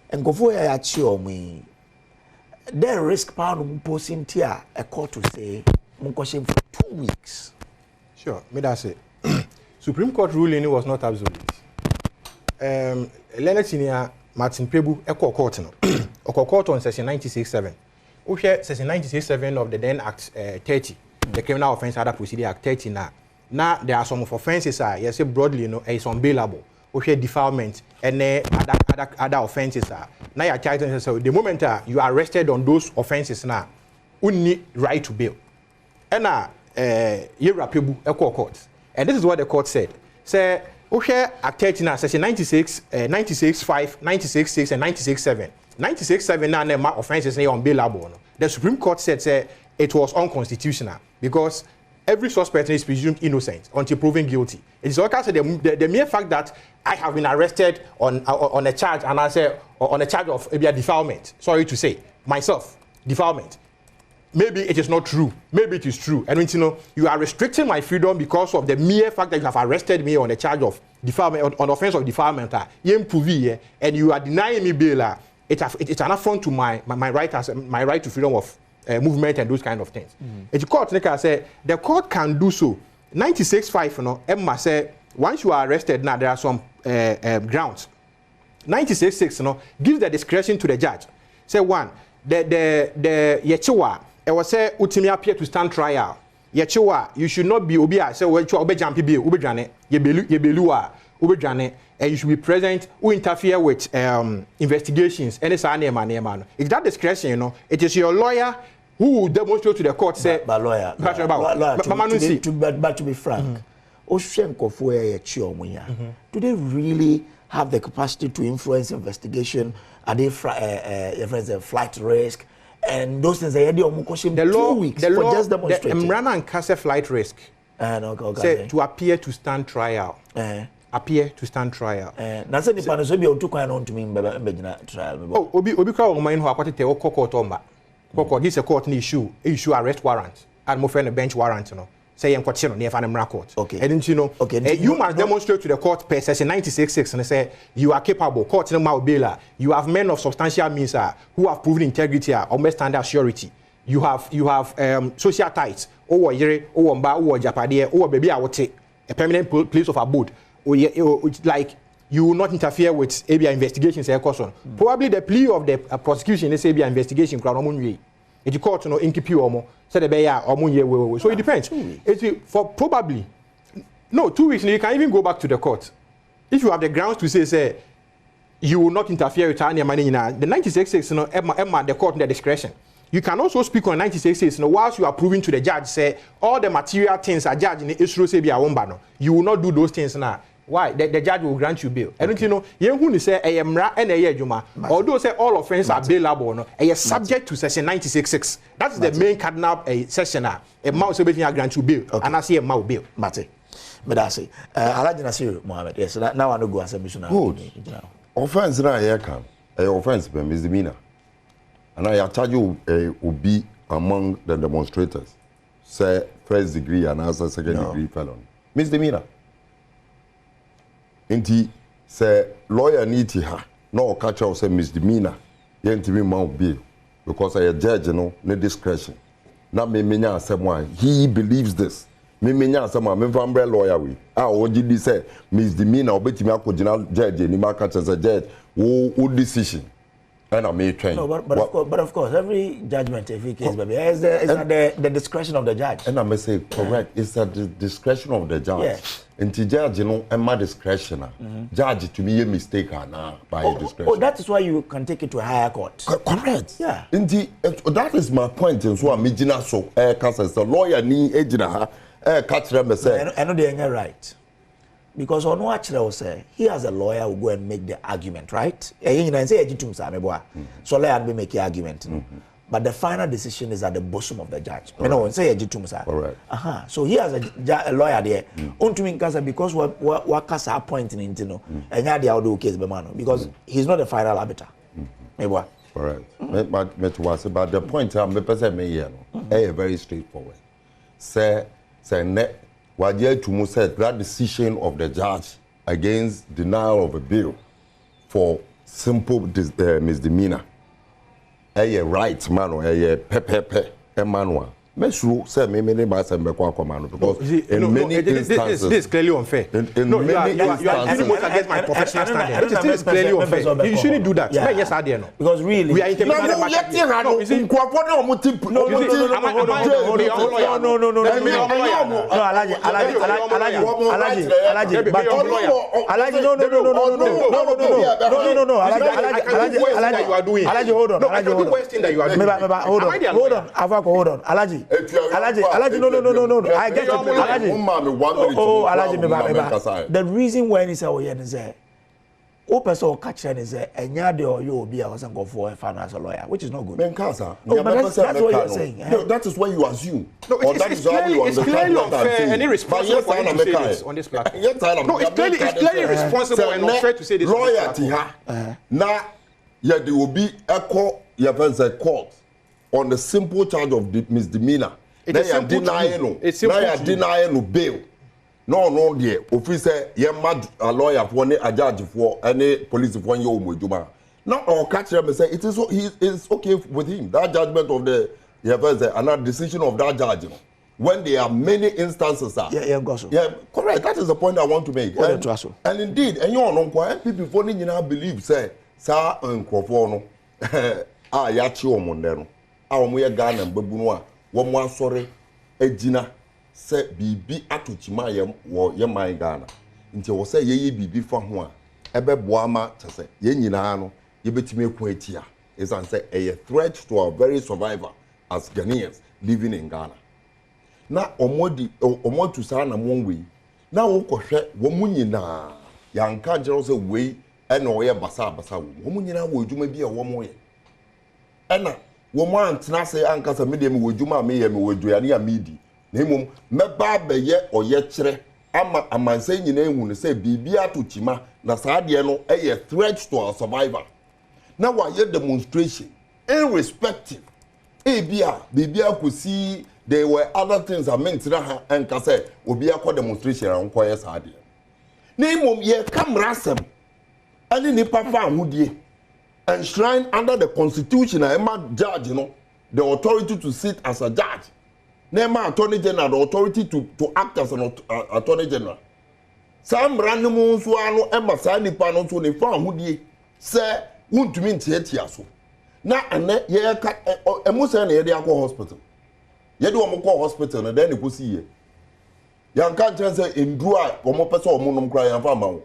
And go for a chill me. Then risk pound posting here a court to say Munkoshin for 2 weeks. Sure, me that's it. Supreme Court ruling was not absolute. Leonard Senior Martin Pebu Echo Court no. Echo Court on section 96.7. We share section 96.7 of the then Act 30, the Criminal Offence Other Procedure Act 30 now. Now there are some of offences are yes broadly you know is unbailable. We share defilement and other offences are. Now your charged so the moment you are arrested on those offences now, you need right to bail. And now Yera Pebu Echo Court. And this is what the court said. Say we share Act 30 now section 96, 96.5, 96.6 and 96.7. 96.7 now offences are unbailable. The Supreme Court said it was unconstitutional because every suspect is presumed innocent until proven guilty. It is also the mere fact that I have been arrested on a charge and I say on a charge of maybe a defilement. Sorry to say, myself, defilement. Maybe it is not true. Maybe it is true. And you know, you are restricting my freedom because of the mere fact that you have arrested me on a charge of defilement, on offense of defilement. And you are denying me bail. It's an affront to my right as my right to freedom of movement and those kind of things. The court, like I said, the court can do so. 96.5, you know, Emma said once you are arrested, now there are some grounds. 96.6, you know, gives the discretion to the judge. Say one, the yechiwa, it was say utimi appear to stand trial. Yechiwa, you should not be obia. Say well, you obe jampi be obe jane, yebelua, obe jane. And you should be present who interfere with investigations. Any man. It's that discretion, you know. It is your lawyer who will demonstrate to the court. Say, but lawyer, to be frank, do they really have the capacity to influence investigation? Are they flight risk and those things? The law, 2 weeks for just demonstrating. The Mrana and Kase flight risk. Say to appear to stand trial. Appear to stand trial. Na se nipa no so bi otu kwan no ntumi mbegina trial me. Oh, obi kwa o man ho akwatete o court omba. Court this a court ni issue arrest warrant and mo friend bench warrant no. Say yen kwache no near fa na court. Okay. And you know, you must demonstrate to the court per section 96.6 and say you are capable. Court no ma bail. You have men of substantial means who have proven integrity or standard surety. You have social ties. O yere, o mba, o japade, o baby a wote a permanent place of abode. Like you will not interfere with ABI investigations. Probably the plea of the prosecution is ABI investigation. It's court no inkipi omo. Said the beya omo. So it depends. It's for probably no 2 weeks. You can even go back to the court if you have the grounds to say you will not interfere with any money. The 96.6 no Emma the court in the discretion. You can also speak on 96.6 no whilst you are proving to the judge say all the material things are judged in the issue say be a wombano. You will not do those things now. Why? The judge will grant you bail. And you know, you say a mra and a juma. Although say all offenses are bailable, no, a subject to section 96.6. That's the main cardinal section. A mouse between grant you bail, and I see a mouth bail. Mate, but I say, Alhaji Nasir Mohammed. Yes, now I know go as a missionary. Good. Offense na here come. Offense be misdemeanor. And I charge you will be among the demonstrators. Say first degree and also second degree felon. Misdemeanor. Inti say lawyer need her no catch out say misdemeanor yentimi ma bail because I judge no discretion na me menya asem he believes this me menya asem me fambre lawyer we oji say misdemeanor obetimi akogina judge ni ma catch say judge wo decision and I may train. No, but of course, every judgment, every case, baby, is the discretion of the judge. And I may say, correct, it's at the discretion of the judge. Yes. And the judge, you know, and my discretion, judge to me a mistake by discretion. Oh, that is why you can take it to a higher court. Correct. Yeah. And that is my point. And so I'm making so the lawyer need ejina catch them and say. I know they are right. Because on what will say, he has a lawyer who go and make the argument, right? So lawyer will make the argument. But the final decision is at the bosom of the judge. Correct. So he has a lawyer there. Because what cast are pointing into and the audio case because he's not the final arbiter. Correct. But the point I'm very straightforward. Say net. What you to said that decision of the judge against denial of a bail for simple misdemeanor. A right man or a pepe manual. Make sure say me ba say me kwa command because in many instances this is clearly unfair. In many instances, you are against my professional standard. This is clearly unfair. You shouldn't do that. Yes, I did. Because really, we are interpreting no, let you have no. Alaji, no. I get it. Alaji, the reason why he said, "Oh, yeah," is o person catch and say, "Enya de or you be a person go for a fan as a lawyer," which is not good. No, that's what you're saying. No, that is what you assume. No, it's clearly unfair and irresponsible for him to say this on this platform. No, it's clearly irresponsible and unfair to say this. Loyalty, now, yeah, there will be a court, court on the simple charge of misdemeanor. They are denying no bail. No, dear. Officer, you're mad a lawyer for a judge for any police for you, Mujuma. Now, our catcher may say it is okay with him. That judgment of the another decision of that judge. When there are many instances, correct. That is the point I want to make. And indeed, and you know, people for believe say, "Sir, Nkrofono, yachi omondero." Our moya Ghana and Babunwa, one more sorry, Ejina, say Bibi Atuchima ye my Ghana. Until was say ye Bibi Fahua, Ebe Boama, say, Yenino, ye bet me quetia, is answer a threat to our very survivor as Ghanaians living in Ghana. Now, Omo to Sana one way. Now, Okoshe, Womunina, young can't way, and no basa, Womunina, would you maybe a woman way? Anna. Woman tena say ankasa me dem wodwuma me ye me woduane ya medi nemum meba be ye oyekire ama amanse nyina ehunu say bibia to chima na saade no a threat to our survivor. Now why demonstration irrespective bibia could see there were other things I meant na ankasa obi akọ demonstration an koye saade nemum ye kamrasem ani ni papa ahudie enshrined under the constitution, Emma judge, the authority to sit as a judge. Nema attorney general, the authority to act as an attorney general. Some random swano Emma Sani Pano to the farm who ye say, won't to mean Tiaso. Now, and that ye a Musan area hospital. Ye do a hospital and then you could see ye. Young can't say in dry, one more person or monum cry and farmer.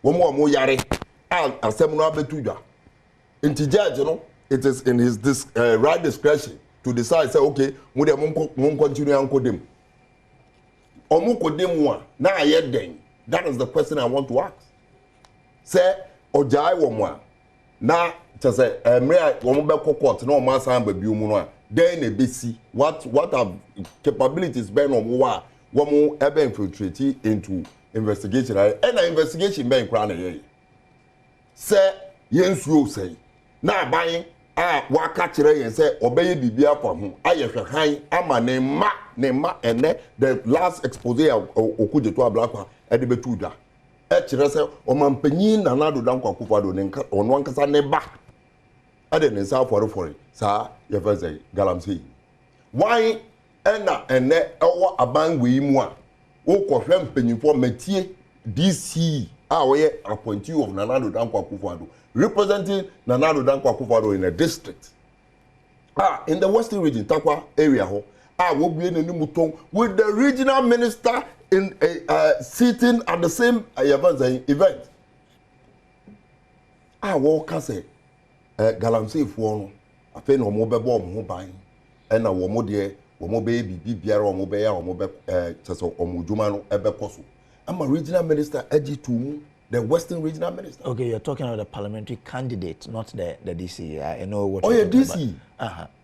One more yare, a seminar betuja. Into judge, it is in his right discretion to decide, say, okay, we won't continue and code him. Or Mukodem, now yet then. That is the question I want to ask. Say, Ojai Womwa. Now, to say, may I won't court, no master, but Bumua. Then a BC, what have capabilities been on war, one more ever infiltrate into investigation, and an investigation being crowned. Say, yes, you say. Now buying waka kire and say obey bibia for him ayehwehan ama ne ma ene the last expose okujeto ablakwa e de betuda e kire say omampanyin na nado dankwa kufado ne ono ankasa ne ba ade ne sa for sa ye say galamsey why ene ewo aban we mu a wo kohwe mpanyinfo matie DC we appointee of Nanado Dankwa Akufo-Addo representing Nanado Dankwa Akufo-Addo in a district. In the Western region, Takwa area, will be in Muton with the regional minister in sitting at the same event. What say galamsey for I feel no more bomb buying and a woman dear, woman baby, Biara, or Mobea, or Mobe, or Mujumano, Ebekosu. I'm a regional minister, Eji the Western regional minister. Okay, you're talking about the parliamentary candidate, not the DC. I know what. Oh, yeah, DC.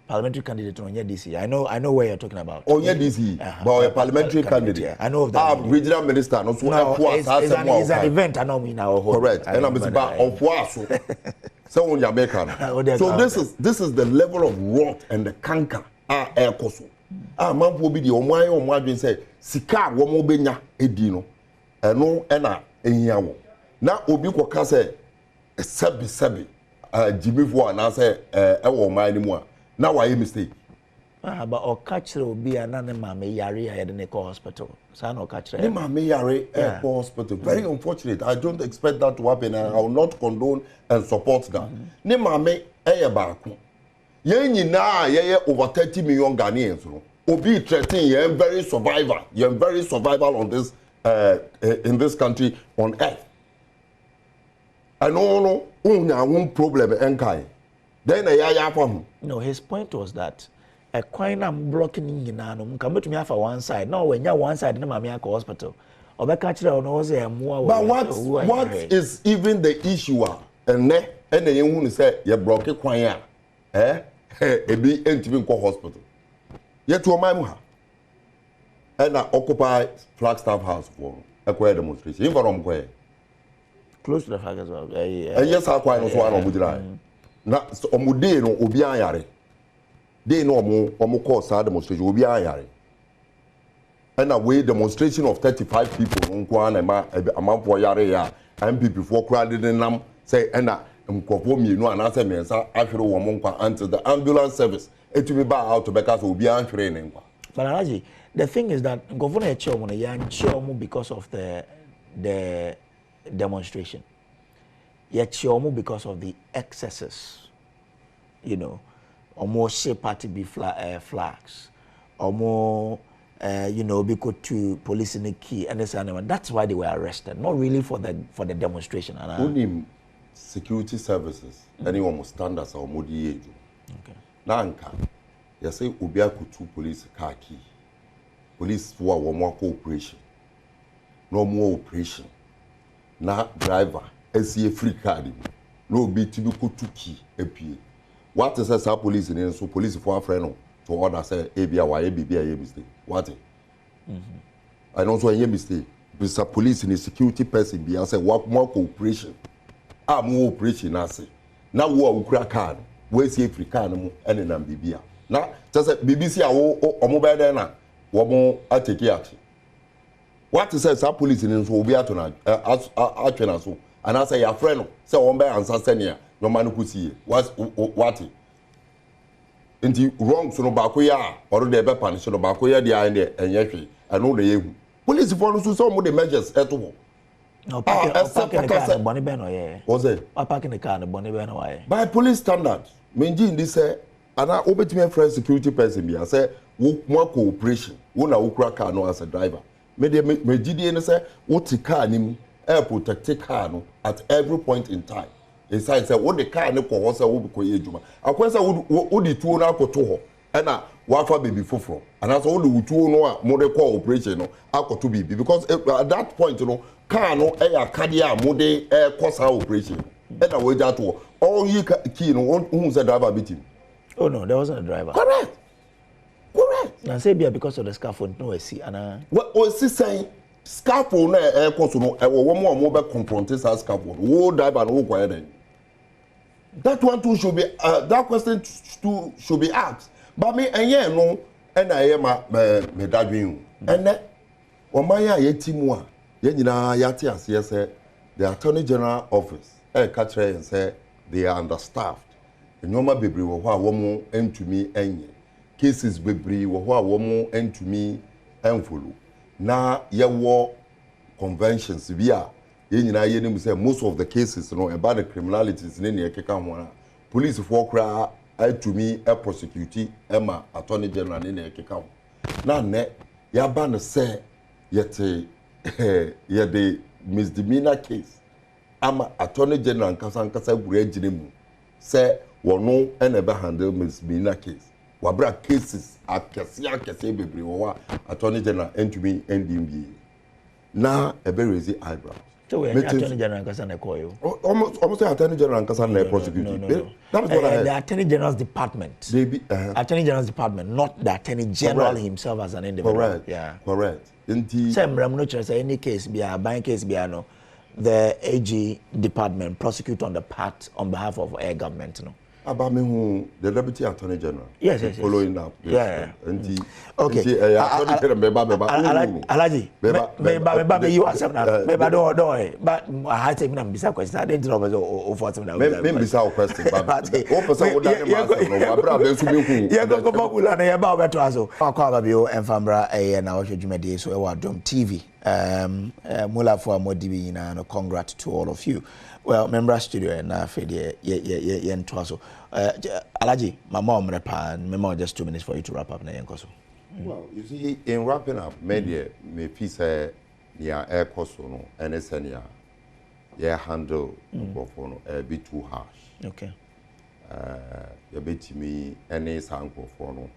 Parliamentary candidate on your DC. I know where you're talking about. Oh, yeah, DC. But a parliamentary candidate. Yeah. I know of that. Regional minister. No, it's an event. I know me now. Correct. And I'm about on so on Jamaica. So this is the level of rot and the canker. Air koso. Man will be the Omai or Margin say, Sika, Womobenya, Edino. No, ehia wo na obi kwaka say sebi Jimmy for and answer ewo man ni mu a na why mistake but o catch obi ana ne ma me yare ya de ne ko hospital sa na o catch ne ma me yare hospital very unfortunate. I don't expect that to happen and I will not condone and support that. Ne ma me ba ko yen nyina ye over 30 million Ghanaians no obi threatening yen very survival on this in this country on earth. I know one problem enkai. Then no, his point was that a coin I'm blocking in no come to me for one side. No, when you one side in the hospital. Or back catch on but what is even the issue? And the young who say you block a coin it be entering hospital. Yet to my muha. And I occupy Flagstaff House for a quiet demonstration. In for close to the flag as well. Yes, I quite know so I don't na omude no obi ayare dey no omo cause a demonstration obi ayare and a way demonstration of 35 people nko na ma amanfo yare ya MPP for crowd nam say na nkofo mienu anase mensa ahwere wo mo nkwa until the ambulance service etumi ba out to because obi ahwere ne nkwa. But Alaji, the thing is that nkofo na eche omo na ya nche omo because of the demonstration. Yet Chomo because of the excesses, you know, or more shape party be flags, or more, you know, because to police in the key and this and that's why they were arrested, not really for the demonstration. Only security services, anyone must stand as a modi age. Okay. Nanka, you say Ubia kutu police car key, police for one more cooperation, no more operation. Na driver see free card no be to be ko tuki apie what is say police in so police for afre to order say ebia wa ebia ye mistake what I don't so any mistake because police in a security person be say work more cooperation more operation na say na wo ukura card we see free card mu ene na bibia na just BBC a wo omo be na wo mo atake action. What is say police in so obi atona atwena so and I say your friend say one by answer senior no man who see what inti wrong so no ba ko ya or dey be punish no ba ko ya dey and enye hwe and no dey ehu police for no so some the measures eto no parking the car boni be no ye what's it parking the car boni be no why by police standard menji ndi say ana obetime friend security person bi say wo more cooperation wo na wo kura car no as a driver me gidi ne say what car nim air protect car no at every point in time inside say what the car ne ko ho say wo ko ye djuma akwesa wo di tuo na akoto ho na wa fa baby foforo and also wo di tuo no a mo de call operation no akoto baby because at that point no car no ya cardia mo de cause operation na we ja to all you key no who say driver beat him. Oh no, there wasn't a driver. Correct. Na say bia because of the scaffold no we see ana o si saying scaffold na cause no wo mo be confront this scaffold wo driver no go ahead. That one too should be that question too should be asked. But me enye no na ye ma me dadwen ene o man ya ye timu a ye nyina ya te ase say the Attorney General office catch and say they are understaffed. Nyoma bebre wo ho a wo mo entumi enye cases bebre wo ho a wo mo entumi enfollow na ye wo conventions bi a ye nyina ye nim say most of the cases no about the criminalities ne ne keka ho na police for kra atumi prosecute ema Attorney General ne ne keka ho na ne ya ba no say yete ye the misdemeanor case ama Attorney General nkasa gure agire mu say wono ene be handle misdemeanor case wabra cases akese bebre wo Attorney General entumi ndmba na ebe raise eyebrows. So we Attorney General nkasa na call you almost Attorney General nkasa na prosecute. That is what I heard. The Attorney General's department. Attorney General's department, not the Attorney General himself as an individual. Correct. Yeah. Correct. Indeed. Same no say any case be a bank case be no the AG department prosecute on behalf of air government no. about me who the Deputy Attorney General. Yes. Following up. Yeah. Okay. Alaji. Maybe you accept that. Maybe do. But I had to be a question. I didn't know what was maybe it's our question. But what person would that be? So Adom TV. Mula for more DB and congrats to all of you. Well, member studio and yen twaso. Alaji, my mom repan, my mom just 2 minutes for you to wrap up na yenkoso. Well, you see, in wrapping up, media me piece near air cost no and senia handle microphone a bit too harsh. Okay. You bet me any sound microphone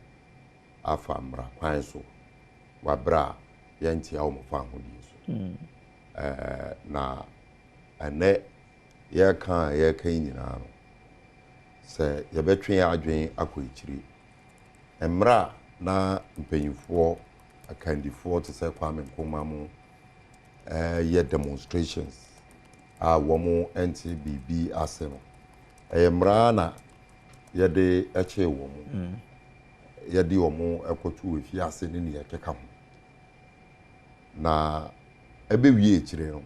afamra kwan so wabra yanti a mo fa hodi so. Na ane ye kan nyina no se ye betwe adwen akoichiri emra na mpanyifo akandifo to say kwame nkoma mu ye demonstrations a womo NTBB ase no emra na ye de eche womo ye de womo ekotu efi ase ne ne yekeka ho na ebe wie echire no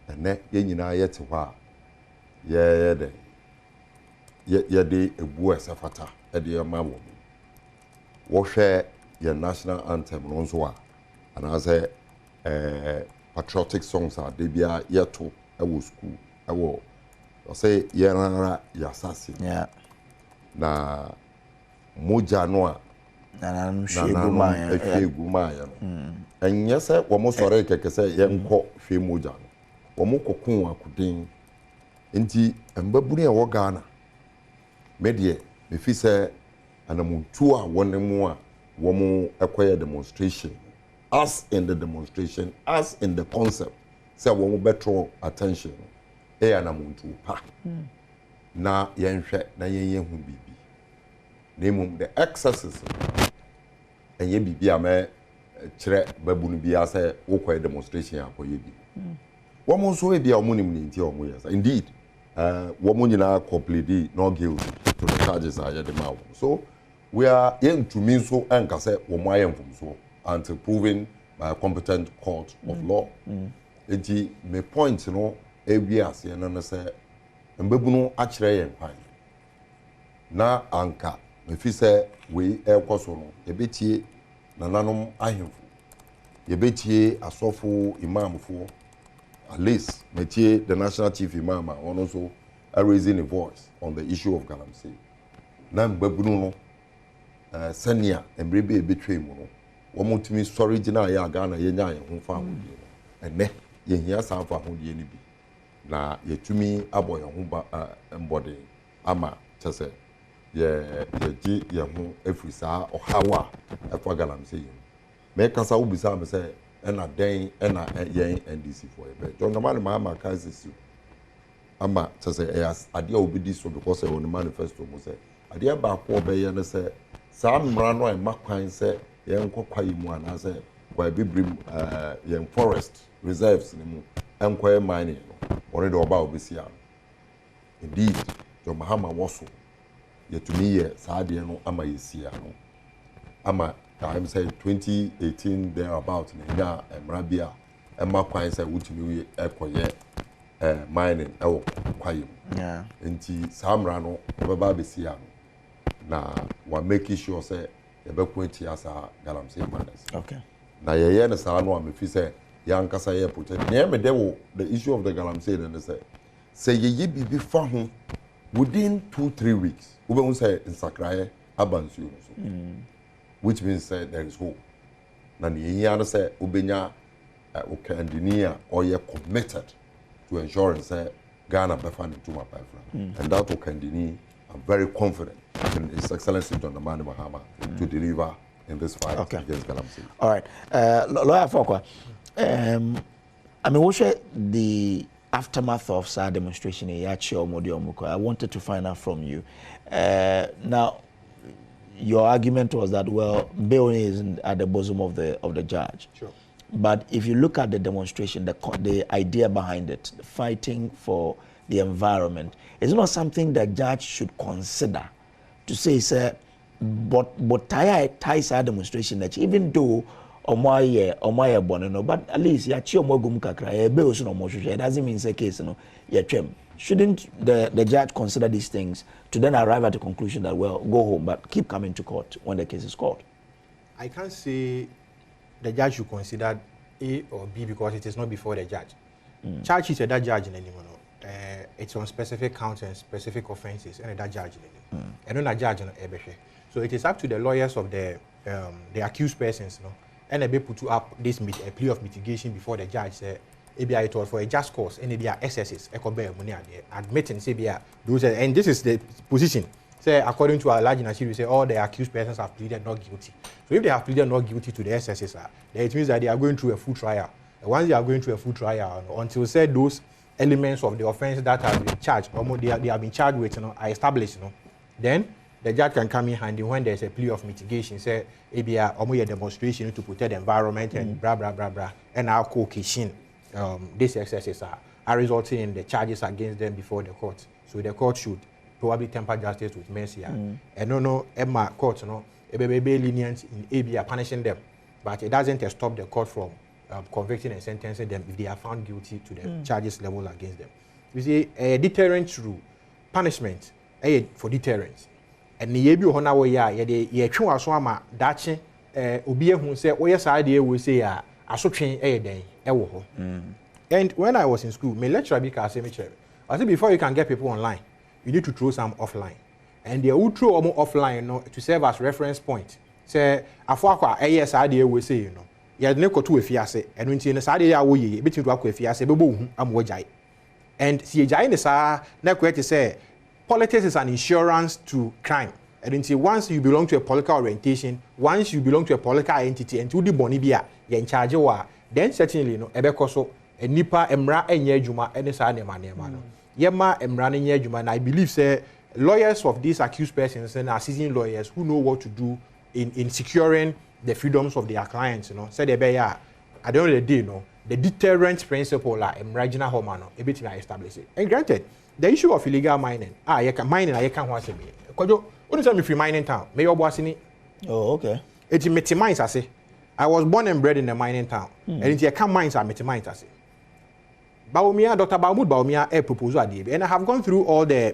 ene ye nyina ye te hɔ ye de ebu esafata e de ma wo hwɛ your national anthem no so a ana say patriotic songs are de bia yeto e wo school e wo say yenara yasasi yeah na moja no a na hwegu ma ya no enye sɛ wo mo sɔre keke sɛ yenkɔ hwe moja no wo mo kokun akudin nti mbabuni a wo Ghana media me fi sɛ anamuntu a wonemu a womo ekoye demonstration as in the demonstration as in the concept say womo betro attention anamuntu pa na yenhwe na yenhu bibi nemum the excesses enye bibi ame kire babunu bia say wokoye demonstration akoye bi womo so e bia womo nim ni nti womo yes indeed womo nyina completely not guilty to the charges are the maw so we are in to mean so and can say so until proven by a competent court of law. Me point no areas and say mbebuno actually yen kwan. Na anka me fi say we ekoso no ye betie nananom ahemfo. Ye betie asofo imamfo at least metie the national chief imam also raising a voice on the issue of galamsey. Na mbebuno no senia embrebe betray mu no wo mutumi story gina ya Ghana ye nya ye ho fa hodie no ene ye hia sa fa hodie ni bi na ye tumi abo ye ho ba mbode ama chese ye gi ye ho efri sa ohawa efa galamsey yi me kasa wo bisa me say ena den ena ye NDC for ye be John Gamani ma kansisi ama chese ade obidi so because on the manifesto mo say ade ba ko obeye ne say Sam Rano and Makwan say, Yan Kokaimu, and I say, why Bibrim, Yan forest reserves, and Quay mining, or it about Bissia. Indeed, John Mahama was so. Yet to me, Sadiano, Ama Isiano. Ama, I'm saying 2018 thereabout, Nina and Rabia, and Makwan said, which you equate mining, oh, Quayim. Yeah. And Sam Rano, over Bisiano. Na wa making sure say e be kwenti as a galamsey manners. Okay. Na ye na sa no am fi say yan kasa ye protect. Na me dey the issue of the galamsey then say ye bibi fa ho within 2-3 weeks. We be say in Sakraye abansu so. Which means say there is hope. Na ye yan say obenya okandini or ye committed to ensuring say Ghana be fan into my pipeline. And that okandini I'm very confident in His Excellency John Dramani Mahama to deliver in this fight against galamsey. All right. Lawyer Fokwa, I mean, what the aftermath of SAR demonstration in Yachi or Modi Omuko? I wanted to find out from you. Now, your argument was that, well, bail is at the bosom of the judge. Sure. But if you look at the demonstration, the idea behind it, fighting for the environment. It's not something the judge should consider to say, sir, but ties our demonstration that even though omoye bono, but at least ya chi omogum kakra e be oso no mo hwehwe. It doesn't mean say case no ya twem. Shouldn't the judge consider these things to then arrive at the conclusion that, well, go home, but keep coming to court when the case is called? I can't say the judge should consider A or B because it is not before the judge. Charge sheet that judge in anyone. It's on specific counts and specific offenses, and that judge in anyone. And then a judge in everything. So it is up to the lawyers of the accused persons, and they put up this a plea of mitigation before the judge. Maybe it was for a just cause, and maybe SSS, admitting, say, those, and this is the position. Say, according to our large national, we say all the accused persons have pleaded not guilty. So if they have pleaded not guilty to the SSS, then it means that they are going through a full trial. And once they are going through a full trial, until say those elements of the offense that have been charged, or they have been charged with, are established, then the judge can come in handy when there's a plea of mitigation. Say, maybe a demonstration to protect the environment and blah blah blah blah, and our co-occasion. These excesses are resulting in the charges against them before the court. So the court should probably temper justice with mercy. And no, Emma court, be lenient in ABA punishing them, but it doesn't stop the court from convicting and sentencing them if they are found guilty to the charges level against them. You see, a deterrent through punishment for deterrence. And the ABA Hona way, ye true aswama dachi, Obia who say, oh yes, idea will say, I so train a day. And when I was in school, my lecturer I said before you can get people online, you need to throw some offline. And they will throw more offline to serve as reference point. Say, Afwakwa, yes, idea will say, you had never to a fiase, and when you say, I will ye, between to a fiase, boom, I'm wajai. And see, Jainess are not quite to say, politics is an insurance to crime. And until once you belong to a political orientation, once you belong to a political entity, and to the Bonibia, you're in charge of then certainly ebekoso nipa emra enye adwuma ene saa ne manema no yema emra ne enye adwuma, and I believe say lawyers of these accused persons and assisting lawyers who know what to do in securing the freedoms of their clients, say they be at the end of the day, the deterrent principle la emra gina homa no ebetimi I establish it. And granted, the issue of illegal mining, you can mining you can want to be kojo only say me free mining town me your boss ni. Oh, okay. It's meti mines I say. I was born and bred in a mining town. And it's a mines are meti mines I say. Baumia, Dr. Mahmoud Baumia, a proposal, and I have gone through all the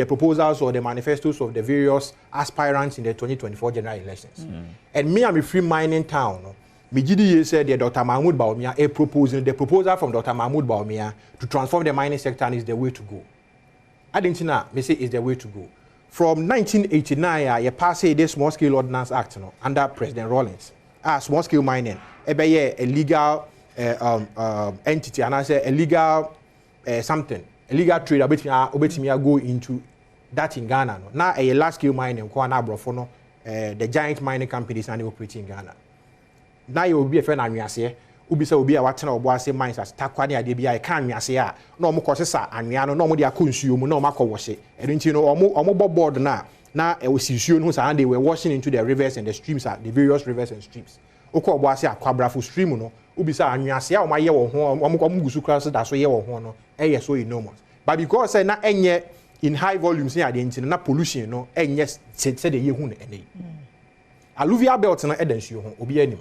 proposals or the manifestos of the various aspirants in the 2024 general elections. And me, I'm a free mining town. Mijidi said that Dr. Mahmoud Baumia a proposal, the proposal from Dr. Mahmoud Baumia to transform the mining sector is the way to go. I didn't know, me say is the way to go. From 1989, you passed the Small Scale Ordnance Act under President Rawlings. Small scale mining, a legal entity, and I say a legal something, a legal trade. Obetimi go into that in Ghana. Now a large scale mining, the giant mining companies and they operate in Ghana. Now you will be a friend of yours here. Ubisa will be a watching of what say mines as Takwani Adebia, I can't say, no more causes, and we are no more consume, no more wash it. And you know, or more board now. Now it was issue who they were washing into the rivers and the streams, the various rivers and streams. Oko boase akwabrafo stream no ubisa anwiase a omaye wo ho omugusu class da so ye wo ho no eye so enormous. But because say na enye in high volumes na ade na pollution no enye se de ye hu na ene. Alluvial belt na edansuo ho obi anim.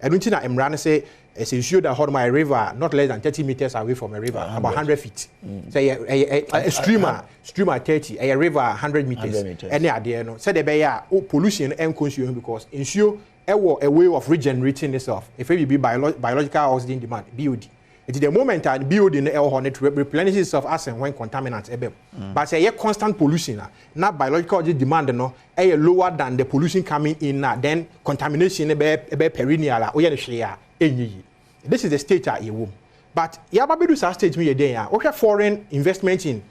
Enu nti na emra ne say ensure that hold my river not less than 30 meters away from a river, about 100 feet. Say a streamer 30, a river 100 meters. Any idea no? Say the be ya pollution and consume because ensure a way of regenerating itself. If it be biological oxygen demand, BOD. It is the moment that BOD in the air hornet replenishes itself as and when contaminants ebe. But say a constant pollution, not biological oxygen demand no, a lower than the pollution coming in then contamination ebe perennial or share. This is the state at you. But yababedu sa state me day ya. Okay, foreign investment in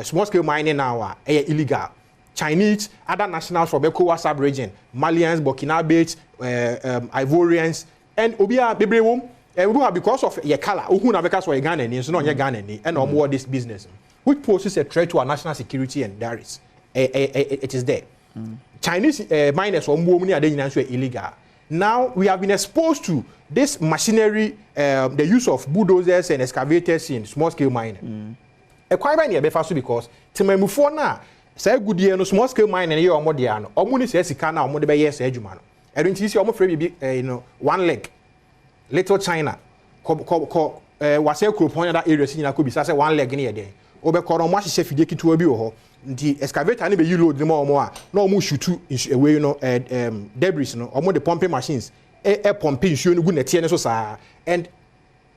small scale mining now illegal. Chinese, other nationals from ECOWAS sub-region, Malians, Burkinabés, Ivorians, and Obia Bebrewum, and because of your color, who na because for Ghana and so no Ghana and no more this business, which poses a threat to our national security, and there is it is there. Chinese miners from Mumuni are then illegal. Now we have been exposed to this machinery, the use of bulldozers and excavators in small-scale mining. e kwan ba ne be fa so because temamufo na say goodie no small scale mine ne ye omo de ano omo ni say sika na omo de be ye say adwuma no e don ti si omo frɛ bi you know one leg little China wase kropon that area si nyina ko bisa say one leg ne ye den obekọ no mo ahye fidie kituwa bi wo ho nti excavator ne be you load mo omo a na omo shoot away no debris no omo the pumping machines pumping nsuo no gu netie ne so saa and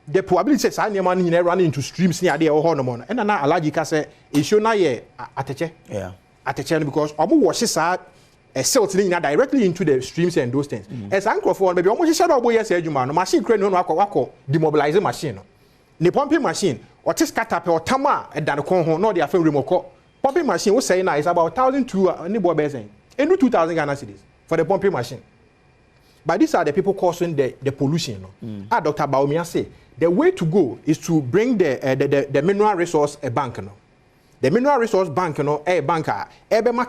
the probability say saa niam no run into streams ne ade e wo ho no mo no and na allergy ka say nsuo na ye ateche ateche no because omo wash saa silt ne nyina directly into the streams and those things as ankrofo no be omo hye do obo yes adwuma no machine crane no akọ demobilize machine no ne pumping machine otis catape otama e dan kon ho no de afa remoko pumping machine we say na is about 1,200 any boy be saying and 2,000 Ghana cedis for the pumping machine. But these are the people causing the pollution. No? Dr. Baumia say the way to go is to bring the mineral resource bank. No? The mineral resource bank, a banker,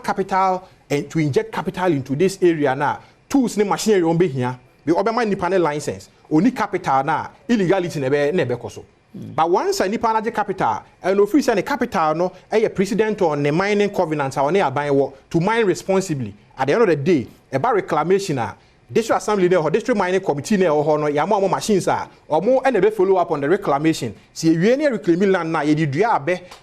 capital and to inject capital into this area now. Tools ni machinery on be here. We obama nipa license. Only capital na illegality nebe koso. But once a nipa na capital, and office and capital no, a president on the mining covenants or near buying to mine responsibly. At the end of the day, about reclamation. District Assembly or District Mining Committee or no yamo machines are or more and follow up on the reclamation. See you any reclaiming land now you do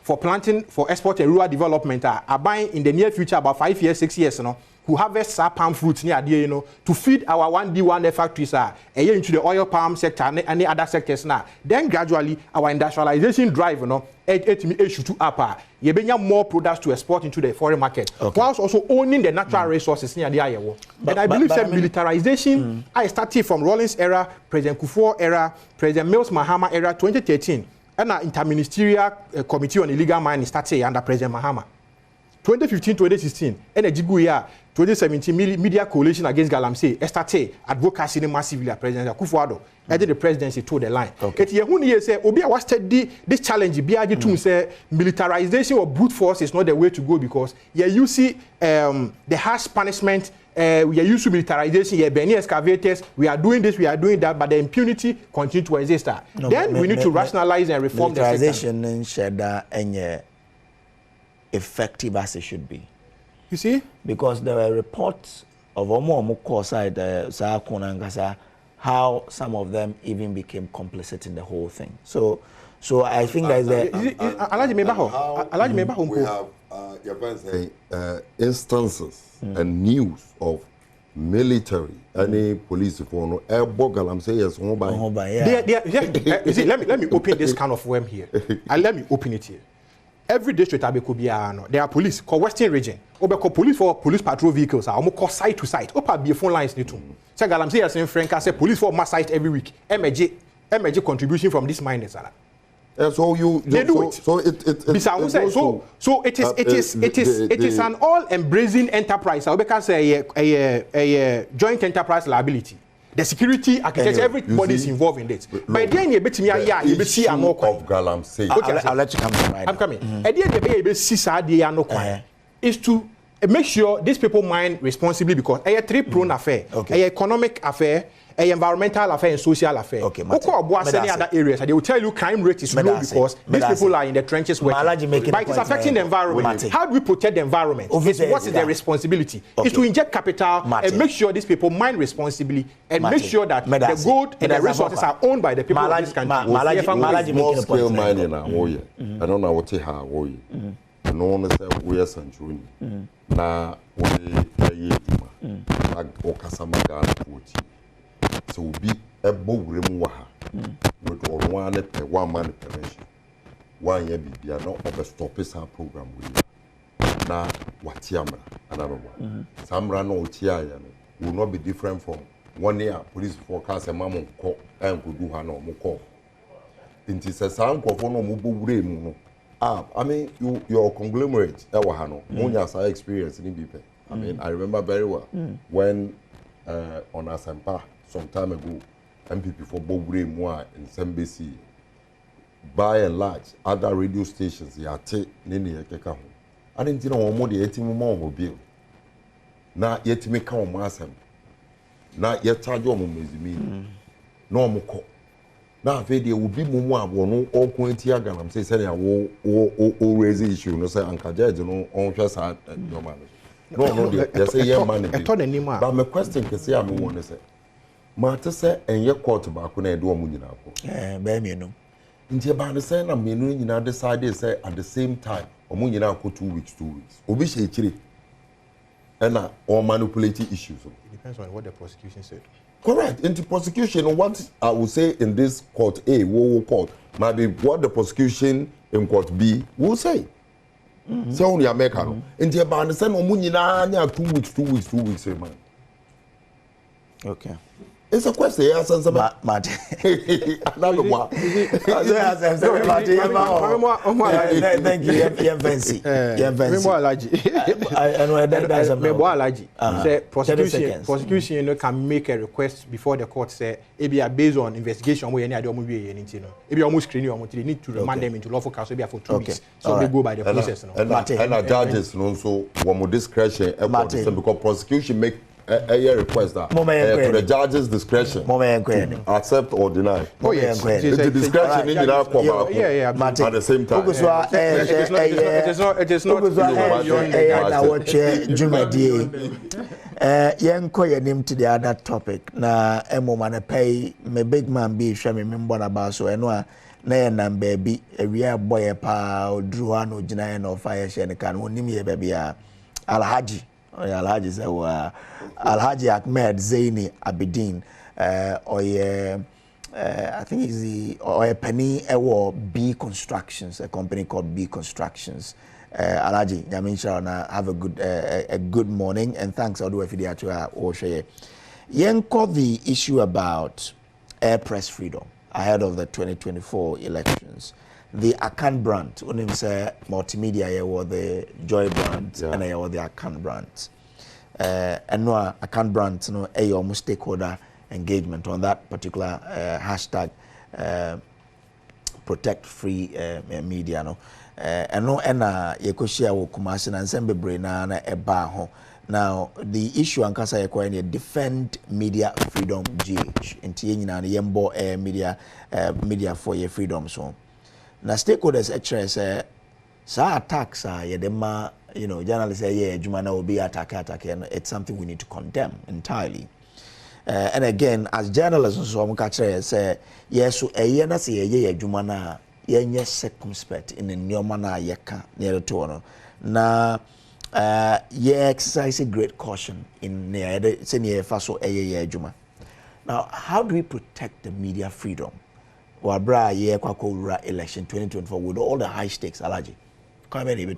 for planting for export and rural development are buying in the near future about 5 years, 6 years, who harvest palm fruits near there, to feed our 1D1 factories into the oil palm sector and the other sectors now. Then gradually our industrialization drive, issue to upper. You bring more products to export into the foreign market. Whilst also owning the natural resources near the area. And I believe that militarization I started from Rawlings era, President Kufuor era, President Mills Mahama era 2013. And an interministerial committee on illegal mining started under President Mahama. 2015-2016, and a Jiguya 2017 media coalition against galamsey started advocacy massively at President Kufuor. And then the presidency told the line. It ye say Obi was steady this challenge. BIG to say militarization or brute force is not the way to go because you see the harsh punishment. We are used to militarization. Yeah, Benny excavators. We are doing this. We are doing that. But the impunity continues to exist. Then we need to rationalize and reform the militarization and effective as it should be. You see, because there were reports of Omo side how some of them even became complicit in the whole thing. So I think there is instances and news of military any police for galamsey let me open this kind of worm here and let me open it here. Every district there are police called Western region. Police for police patrol vehicles are almost site to site. Be phone lines need to. Say galamsey as in Frank say police for mass site every week. MJ contribution from this miners. So they do it. So it is an all-embracing enterprise. Because a joint enterprise liability. The security architects, everybody is involved in it. By the end, you see a more of galamsey. I'll let you come to right. I'm coming. At the end, the day, is to make sure these people mine responsibly because a three-prone affair, a economic affair, a environmental affair, and social affair. Any other areas, they will tell you crime rate is low because these people are in the trenches working. But it's affecting the environment. How do we protect the environment? What is their responsibility? It's to inject capital and make sure these people mine responsibly and make sure that the gold and the resources are owned by the people of this country. Small scale mining, I don't know what how no one said we are century. Now we so be a bow remover with one man permission. 1 year be not over stop our program with now what yammer another one. Some run out here will not be different from 1 year police forecast a mamma call and could do her no more call. It is a sound of no mobile. I mean, your conglomerate, Munya's experience in BP. I mean, I remember very well when on Asampa some time ago, MPP for Bobre Moi in Sembesi, by and large, other radio stations, Yate, Nini Kekaho. I didn't know more the 18 more bill. Now, yet me come Massam. Now, yet charge your mummy, no more call. na afi de obi mumu abo no okunti galamsey say na wo raise issue no say anka judge no on hwe sa no they say yeah man but my question kese am won say ma te say enye court ba ko na e do omu nyina ko ba mienu nti ba ne say na mienu nyina decide say at the same time omu nyina ko 2 weeks obi she chire and or manipulating issues. It depends on what the prosecution said. Correct. In the prosecution, what I will say in this court A, court, might be what the prosecution in court B will say. So only America. In the band, send Omunina 2 weeks, man. Okay. It's a question. Yes, Martin. Another one. Thank you. Fancy. I know that prosecution can make a request before the court say it based on investigation where any other movie it be almost screening or they need to remand them into lawful custody for 2 weeks. So they go by the process. And judges also one more discretion because prosecution make a request that to the judge's discretion accept or deny. Oh yes, it's the discretion in that at the same time. It is not yenko yenim to the other topic na emoma pay me big man be hwe me mbona about so eno a na ye nam baby ewia boy pa odruwa no gina na ofa ye kan onim ye baby a Alhaji Alhaji say Alhaji Ahmed Zaini Abidin I think he's the penny B Constructions, a company called B Constructions. Alhaji Nyaminsha na have a good morning and thanks all the way for the actual Oshaye. Yenko the issue about air press freedom ahead of the 2024 elections. The Akan brand, when you say multimedia, or the Joy brand, and or the Akan brand. And no Akan brand, no, almost stakeholder engagement on that particular hashtag protect free media, no. And no, and yekoshia wo kumasi na nsembe brain na eba ho. Now the issue ankasa yekwa ni defend media freedom GH. Nti nyina na yembo media for your freedom so. Now stakeholders actually say sa attacks yedema journalists say yeah jumana will be attack and it's something we need to condemn entirely. And again as journalists so am catch say yes so na say yeah jumana yenye circumspect in the nyoma na yeka near to no na exercise great caution in near say near faso juma. Now how do we protect the media freedom? Wabra ye kwakura election 2024 with all the high stakes Alhaji. I mean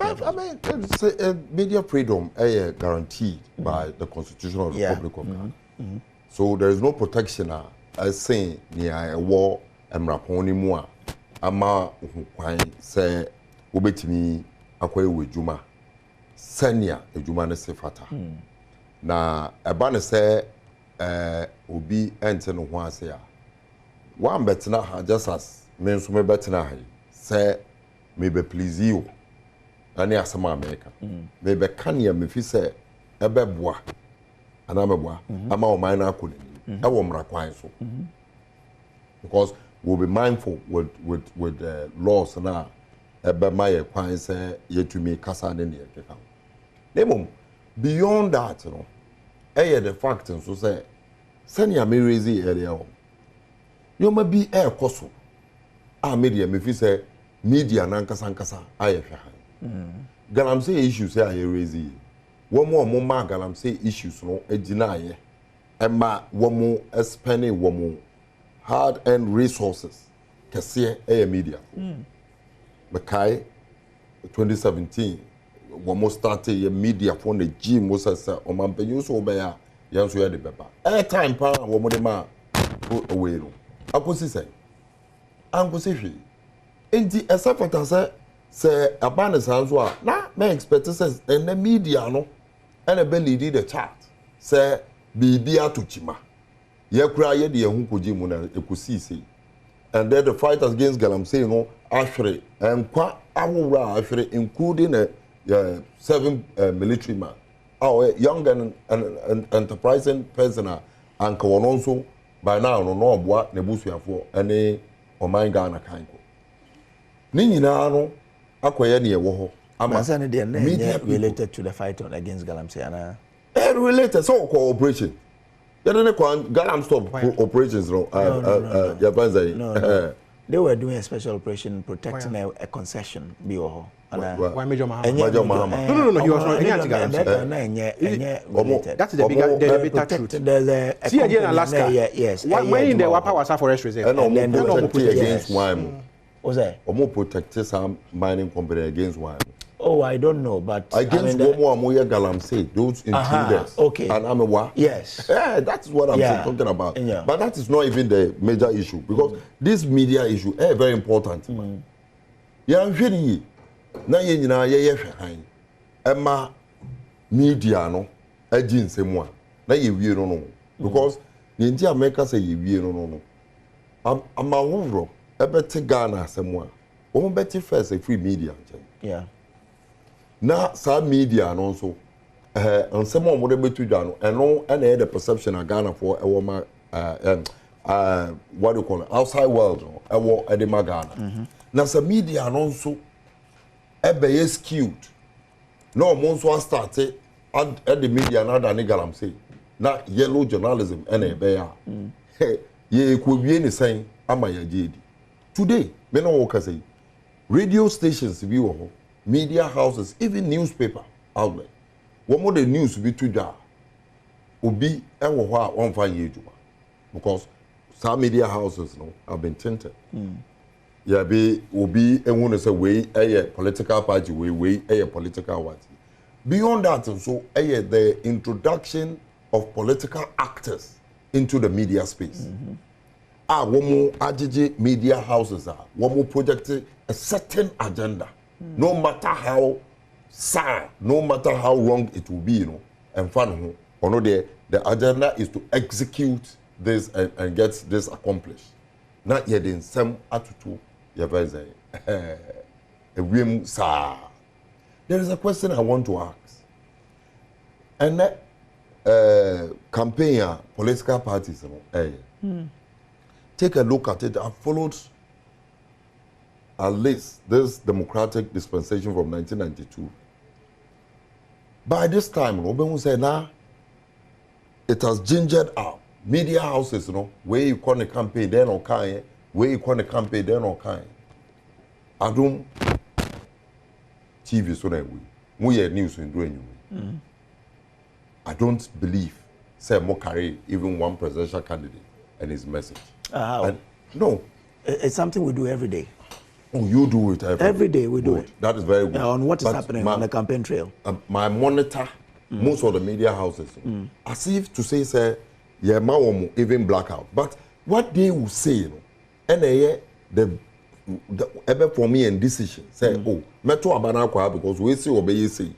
media freedom is guaranteed by the Constitution of the Republic of Ghana. So there is no protection I say near a war emraponi mu ama kwan say obetimi akoye wejuma senia ejuma ne sefata na eba ne say obi ente no ho ase a one betina ha just as me nso me betina ha say me be please you ani asema America me be kan ya me fi say ebe boa ana me boa ama o man na akoni e wo mra kwan so because we'll be mindful with laws na ebe my kwan say yetumi kasa ne ne keka nemom beyond that the fact so say senior me raise area you may be air koso media me fi say media na nkasa aye hwa galamsey issues say aye raise wo mo ma galamsey issues no ejina aye ema wo mo spending wo mo hard earned resources kese media Makai 2017 wo mo started ye media for the gym was say o man penyu so be ya yanso ye de beba time pa wo mo de ma away no akosi say ankosi hwe enti esafata say abane sanso a na me expect say the media no and be lead the chart say bibia to chima ye kura ye de ehun koji mu na ekosi sei and then the fight against galamsey no ahwere enkwa awura ahwere including 7 military man young and enterprising person anka wono nso by now no oboa na busuafo ene ɔman Ghana kan kɔ ne nyinaa no akɔyɛ ne ɛwɔ hɔ ama media related to the fight on against galamsey ana related so cooperation yɛde Galam stop operations no they were doing a special operation protecting a concession bi wɔ hɔ. Why Major Mahama? No, He was not. That is the bigger truth. See again, Alaska. Yes. When in the Wapa Forest Reserve, and then against wine. Was that? Or more protected some mining company against wine. Oh, I don't know, but against Moya Galamsey, those intruders. Okay. And I'm a what? Yes. Yeah, that's what I'm talking about. Yeah. But that is not even the major issue because this media issue is very important. Yeah, I'm really. Na ye nyina ye hwehan ema media no agi nsemu a na ye wie no because the nti America say ye wie no ama wonro ebete Ghana asemu a won beti first free media nchen na sa media no so nsemu omo de betu dwa no eno na the perception of Ghana for ewo ma what do you call it outside world no ewo edema Ghana na sa media no so ebe skewed no mo nso start at the media na da ne galamsey na yellow journalism ene ebe ya ye ekwowie ne sen ama ya jedi today me no work say radio stations bi wo ho media houses even newspaper outlet what more the news bi to da obi enwo ho a won fa ye ejuma because some media houses no have been tinted yeah, be obi enwunu say we political party we political what. Beyond that also the introduction of political actors into the media space. Womo agege media houses womo project a certain agenda. No matter how sad, no matter how wrong it will be, you know, and fun the agenda is to execute this and get this accomplished. Not yet in some attitude. There is a question I want to ask. And that campaign, political parties, take a look at it. I've followed at least this democratic dispensation from 1992. By this time, Robin said, now it has gingered up. Media houses, where you call the campaign, then okay. Where you call the campaign, then okay. Adom TV so that we news in doing you. I don't believe say more carry even one presidential candidate and his message. No, it's something we do every day. Oh, you do it every day. We do it. That is very good. On what is happening on the campaign trail. My monitor, most of the media houses, as if to say, yeah, even blackout. But what they will say, and the for me and decision say, metro abana kwa because we see obey say,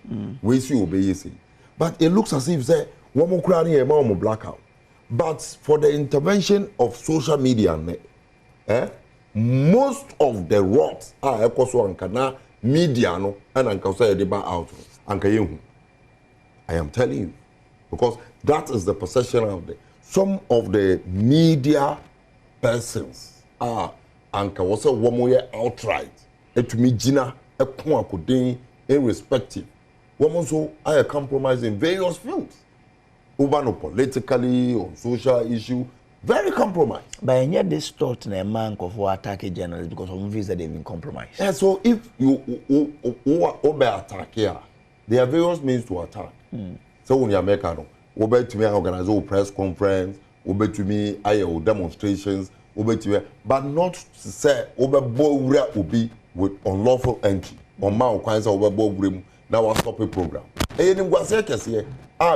but it looks as if say one more crying a blackout. But for the intervention of social media, most of the rots are ekoso ankana media no and anka say dey ba out anka yehu. I am telling you because that is the perception of the some of the media persons are anka was a woman outright etumi gina ekon akoden irrespective woman so I compromise in various fields over no politically on social issue very compromised. But yet this thought in a man of attack journalists because of movies that they've been compromised. Yeah, so if you over attack here, there are various means to attack. So when you American, over to me organize a press conference, over to me I demonstrations, over to me, but not to say over boy be with unlawful entry on my kinds of over boy now I stop a program. And you go say kese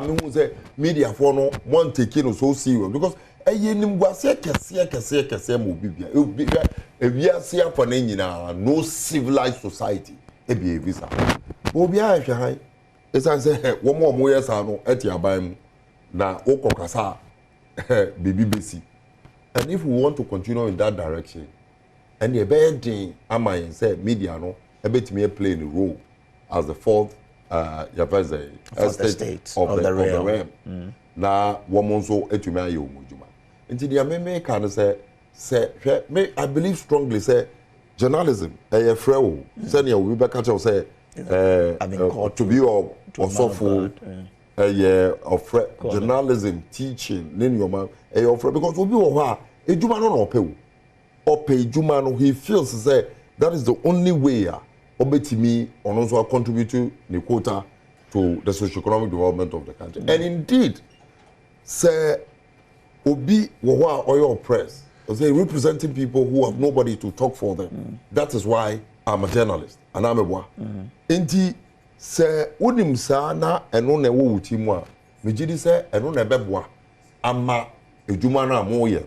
me who say media for no one taking so serious because nim gwase kese mo bibia e bia se afa na nyina no civilized society e bia visa obi a hwe han esan say wo mo yesa no eti aban mu na okokasa bibi besi and if we want to continue in that direction and the bedding amayin say media no e betimi play the role as the fourth estate of the realm. Na woman so etumi aye omujuma. Nti dia me can say say me I believe strongly say journalism a frail senior we be catch say to be or so of journalism teaching nin your man because obi wo ha ejuma no pay o pay ejuma no he feels say that is the only way obetimi on also contribute to the quota to the socio-economic development of the country. And indeed, say obi wo oil press, say representing people who have nobody to talk for them. That is why I'm a journalist and I'm a boy. Indeed, say unim sa na eno na wo wuti mu a megidi say eno na beboa ama ejuma na mo ye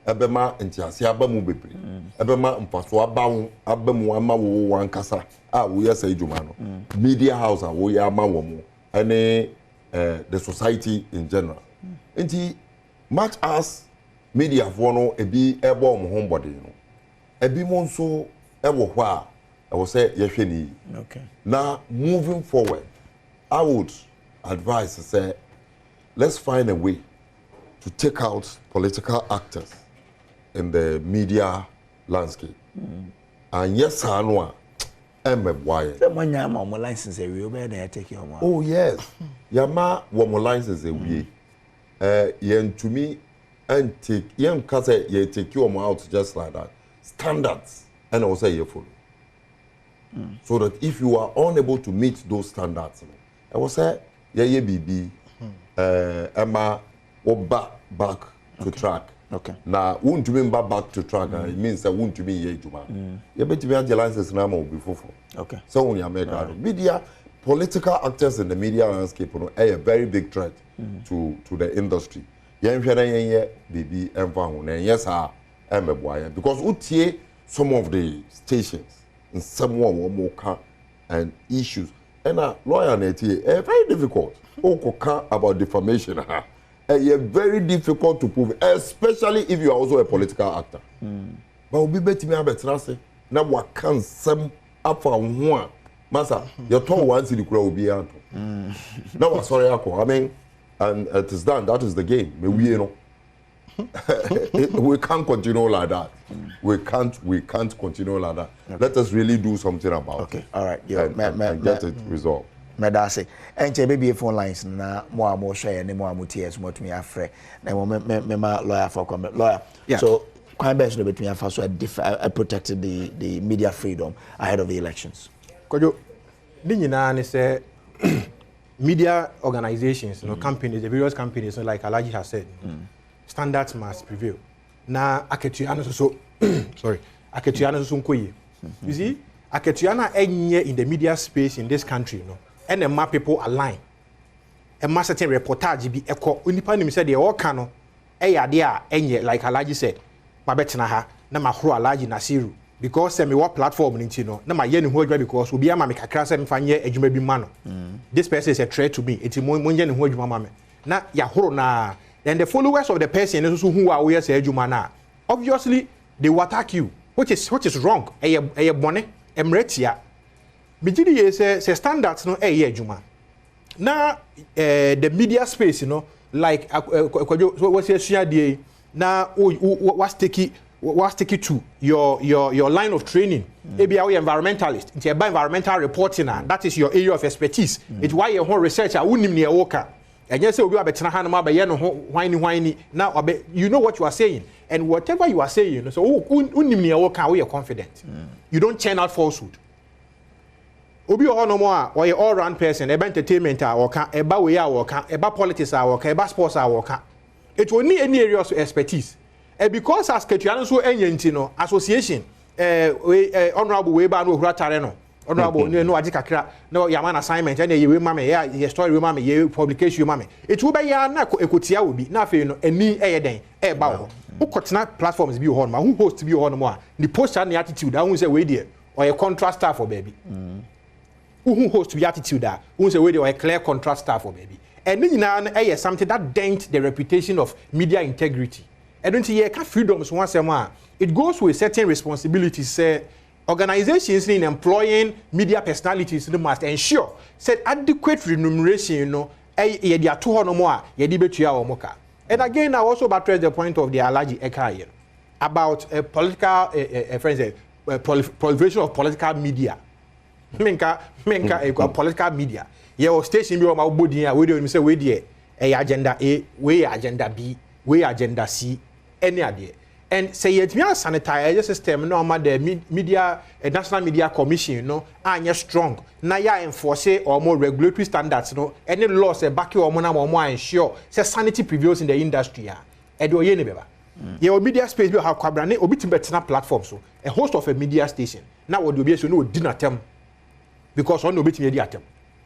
ebema ntiase abamu bebre ebema mpaso abawo abamu ama wo wankasa a wo yesa ejuma no media house a wo ya ama wo mo ene the society in general nti much as media for no ebi ebo mo hombody no ebi mo nso ewo ho a ewo say yehwe ni okay now moving forward I would advise to say let's find a way to take out political actors in the media landscape. And yes, I know I'm a boy. Someone yama my license we obey they take your one. Oh yes. Yama wa my license we. Yen to me and take yen kase ye take you out just like that. Standards and also you follow. So that if you are unable to meet those standards, I will say ye BB Emma or back to track. Okay. Now, won't you mean back to track? It means that won't you mean ye juma. You bet you have the license now before. Okay. So when you make media, political actors in the media landscape are a very big threat to the industry. Baby and yes, I am a boy because utie some of the stations and someone more and issues and a lawyer very difficult. About defamation. Very difficult to prove, especially if you are also a political actor. But we bet me about say now what can some up for one massa your tone once in the crowd will be out. Now I'm sorry, I mean, and it is done. That is the game. We you know we can't continue like that. We can't continue like that. Okay. Let us really do something about it. Okay, all right. Yeah, and get it resolved. Medase enche baby phone lines na mo share ne mo TS mo tumi afre na mo me lawyer for lawyer. Yeah. So crime based no between afa so protected the media freedom ahead of the elections. Kojo di nyina ne say media organizations, companies, the various companies, like Alaji has said, standards must prevail. Na aketuana so sorry, aketuana so nkoye. You see, aketuana enye in the media space in this country, and the map people align. A certain reportage be echo unipa nim said the all cano dia enye like Alaji said. Ma betina ha na ma hro Alaji Nasiru because me what platform nti no na ma ye ne ho adwa because obi ama me kakra se mfa nye adwuma bi ma no. This person is a threat to me. Enti mo nye ne ho adwuma ma me. Na ya hro na then the followers of the person also who are we say adwuma na obviously they will attack you which is wrong. Eye bone emretia. Bijidi ye say standards no adwuma. Na the media space like what say suade na what's take it to your line of training. Maybe are environmentalist. It's about environmental reporting that is your area of expertise. It's why your whole researcher wouldn't near worker. And yes, we are better whiny. Now you know what you are saying, and whatever you are saying, so we are confident. You don't churn out falsehood. Obi no more or all round person, about entertainment about way about politics about sports it will need any areas of expertise. And because as Ketuano so enyentino association honorable way ba no hura no honorable no adikakra no yaman assignment and ye mama ye story we mama ye publication mama it will be ya na ekotia obi na fe no ani eyeden e ba ho ukotena platforms bi ho no ma who host bi ho no mo a the posture and the attitude I won say we there or a contrast star for baby who host bi attitude that won say we there or a clear contrast star for baby and nyina something that dent the reputation of media integrity. I don't see freedoms once a month. It goes with certain responsibilities. Organizations in employing media personalities must ensure adequate remuneration. And again, I also buttress the point of the Alaji Eka. about political proliferation of political media. Menka political media. Your station be on my body and we don't say we there a agenda A, we agenda B, we agenda C, any idea. And say it me sanitize system no ma the media National Media Commission no anya strong. Na ya enforce or more regulatory standards no any laws back or more ensure say sanity prevails in the industry ah. Edo ye ne beba. Your media space will have kwabrane obi timbetina platform so a host of a media station. Now what you be so no dinner term because on obi timedi atem.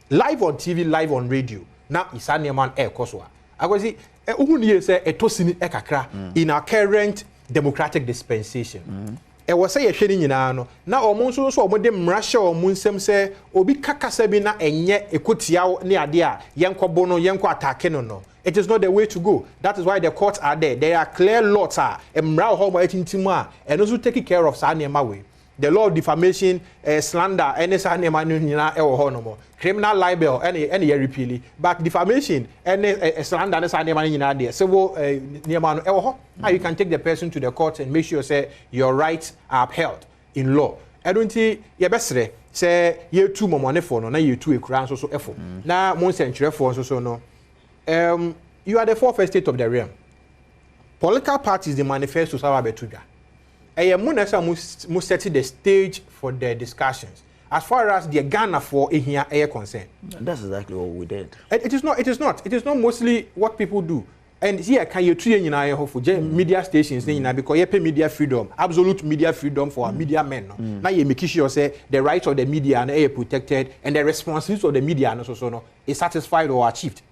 Live on TV, live on radio. Now it's a man air koswa. I go see uhuni say etosini ekakra in our current democratic dispensation. E was say hwene nyina no na omo so omode mrahye omo nsem se obi kakasa bi na enye ekotia ne ade a yenkobo no yenko attack no. It is not the way to go. That is why the courts are there. There are clear laws mra ho mo etintimu a and also taking care of sa nema way. The law of defamation, slander, any sa nema no nyina e wo ho no mo. Criminal libel any repeal, but defamation any slander any sa nema nyina there. So nema no e wo ho. Now you can take the person to the court and make sure say your rights are upheld in law. I don't think ye besre say ye two momone for no na ye two ekura so efo. Na mon century for so no. You are the fourth estate of the realm. Political parties, the manifesto Sawa Betuga. Munesa must set the stage for the discussions. As far as the Ghana for here air concerned. That's exactly what we did. It is not. It is not mostly what people do. And here can you train in media stations because you pay media freedom, absolute media freedom for media men. Now you make sure say the rights of the media are protected and the responsibilities of the media is satisfied or achieved.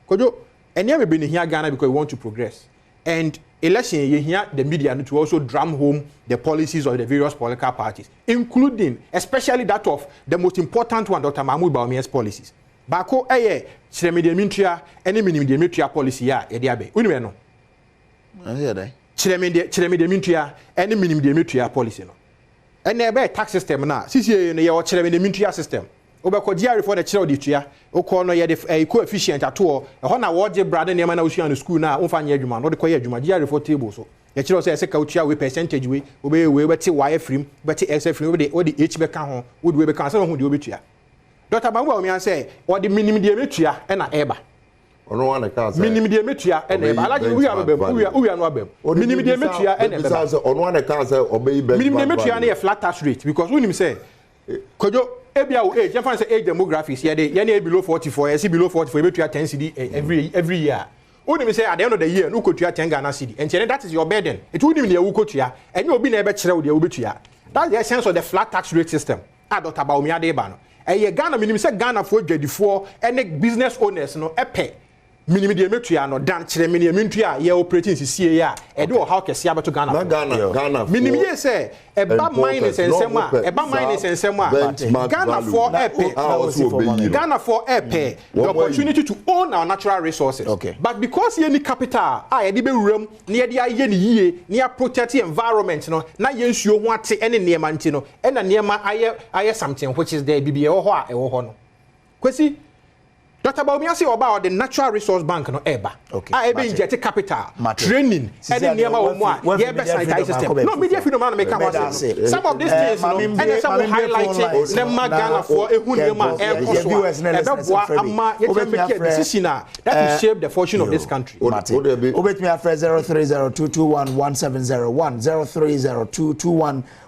Kojo, and never been here Ghana because we want to progress. And election you hear the media to also drum home the policies of the various political parties, including especially that of the most important one, Dr. Mahmoud Bawumia's policies. Bako Chiremediamitria, any minimum policy ya ediabe. Unwe no. Chiremediamitria, any minimum policy no. And there tax system na. Sisi your Chiremediamitria system. Obeko diary for the chiro ditua okono ye the coefficient at all ho na wo je brother ne ma na usua no school na umfa nya adwuma no de koye adwuma diary for table so ye chiro say ka utua we percentage we beti y free beti x free we the h be ka ho we be ka say ho de obetua Dr. Bamwa o mi an say o the minimum de metua e na eba ono wan ka say minimum de metua e na eba alaje we abem we no abem minimum de metua e na eba ono wan ka say obey benchmark minimum de metua na a flat tax rate because when him say kojo ebia o age fan say age demographics ye below 44 ye see below 44 you betua 10 cedi every year only me say at the end of the year no kotua 10 Ghana cedi and that is your burden it wouldn't mean you kotua and you obi na ebe kire wo de obetua that's the essence of the flat tax rate system Dr. Bawumia de ba no ye Ghana minimum say Ghana for dwadifo any business owners no epe minimum de metua no dan kire minimum metua ye operating sisie ya e do how kese abeto Ghana Ghana minimum ye say eba minus ensema Ghana for epe Ghana for epe the opportunity to own our natural resources but because ye ni capital ye de be wuram na ye de aye ni yie na protect environment no na ye nsuo ho ate ene niema nti no ena niema aye something which is there bibie ho a e ho ho no kwesi Dr. Bawumia say about the natural resource bank no eba. Ebe inject capital, training, any niema omo a ye be sanitize system. No media freedom man make am say. Some of these things no and some will highlight them Ghana for ehun niema e koso. Ebe boa ama ye can make a decision that will shape the fortune of this country. Obetimi afre 0302211701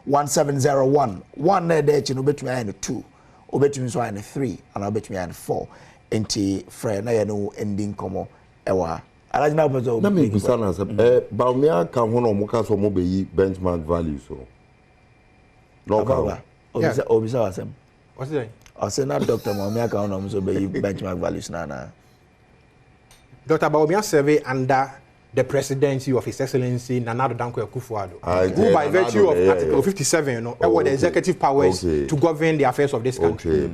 0302211701 one na dey chi no obetimi ayi 2 obetimi so ayi 3 and obetimi ayi 4 enti frɛ na yɛ no ending komo ɛwa alaji na pɛso na me bisa na sɛ Bawumia ka ho no mo ka so mo be yi benchmark value so no ka obisa wasem what's it I say na Dr. Bawumia ka ho no so be yi benchmark values na Dr. Bawumia survey under the presidency of His Excellency Nana Dankwa Akufo-Addo, who by virtue of Article 57 the executive powers to govern the affairs of this country.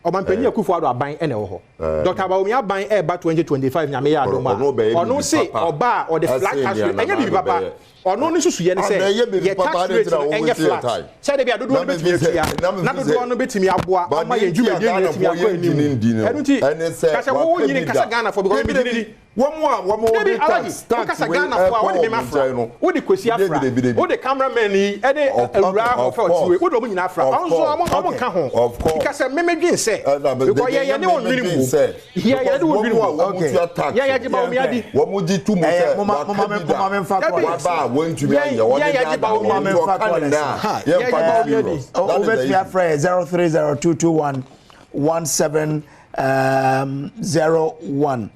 Omanpenyi Akufo-Addo aban ene wo ho Dr. Bawumia aban eba 2025 nyame ya adoma ono say oba or the flat tax rate enye bibi papa ono ni susu ye ne say ye tax rate enye flat say de bia dodo no betimi atua na dodo no betimi aboa ama ye dwuma de betimi akọ anim enunti kase wo nyini kasa Ghana for because Womo de tax Ghana for what me mafra wo de kwesi afra wo de cameraman ni e de awura of we wo do mo nyina afra onso amo ka ho because me dwen say because ye ne won minimum here ye de won minimum ye ji ba o mi adi wo mo di tu mo say mama me fa ko ba won tu me anya wo de ji ba o me fa ko ye ba o mi adi o bet me afra 0302211701.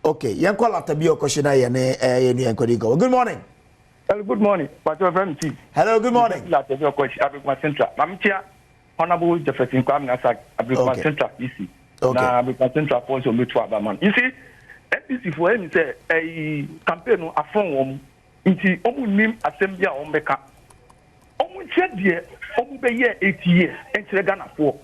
Okay, yan call after bio question ye ne ye nu enkodi go. Good morning. Hello, good morning. But your friend T. Hello, good morning. After your question, Abrikma Central. Mamtia Honorable Jefferson Kwame Asak Abrikma Central EC. Okay. Na Abrikma Central also meet to Abaman. You see, NPC for him say a campaign no afon wom. Nti omu nim assembly a ombeka. Omu che die omu be year 8 years entre Ghana for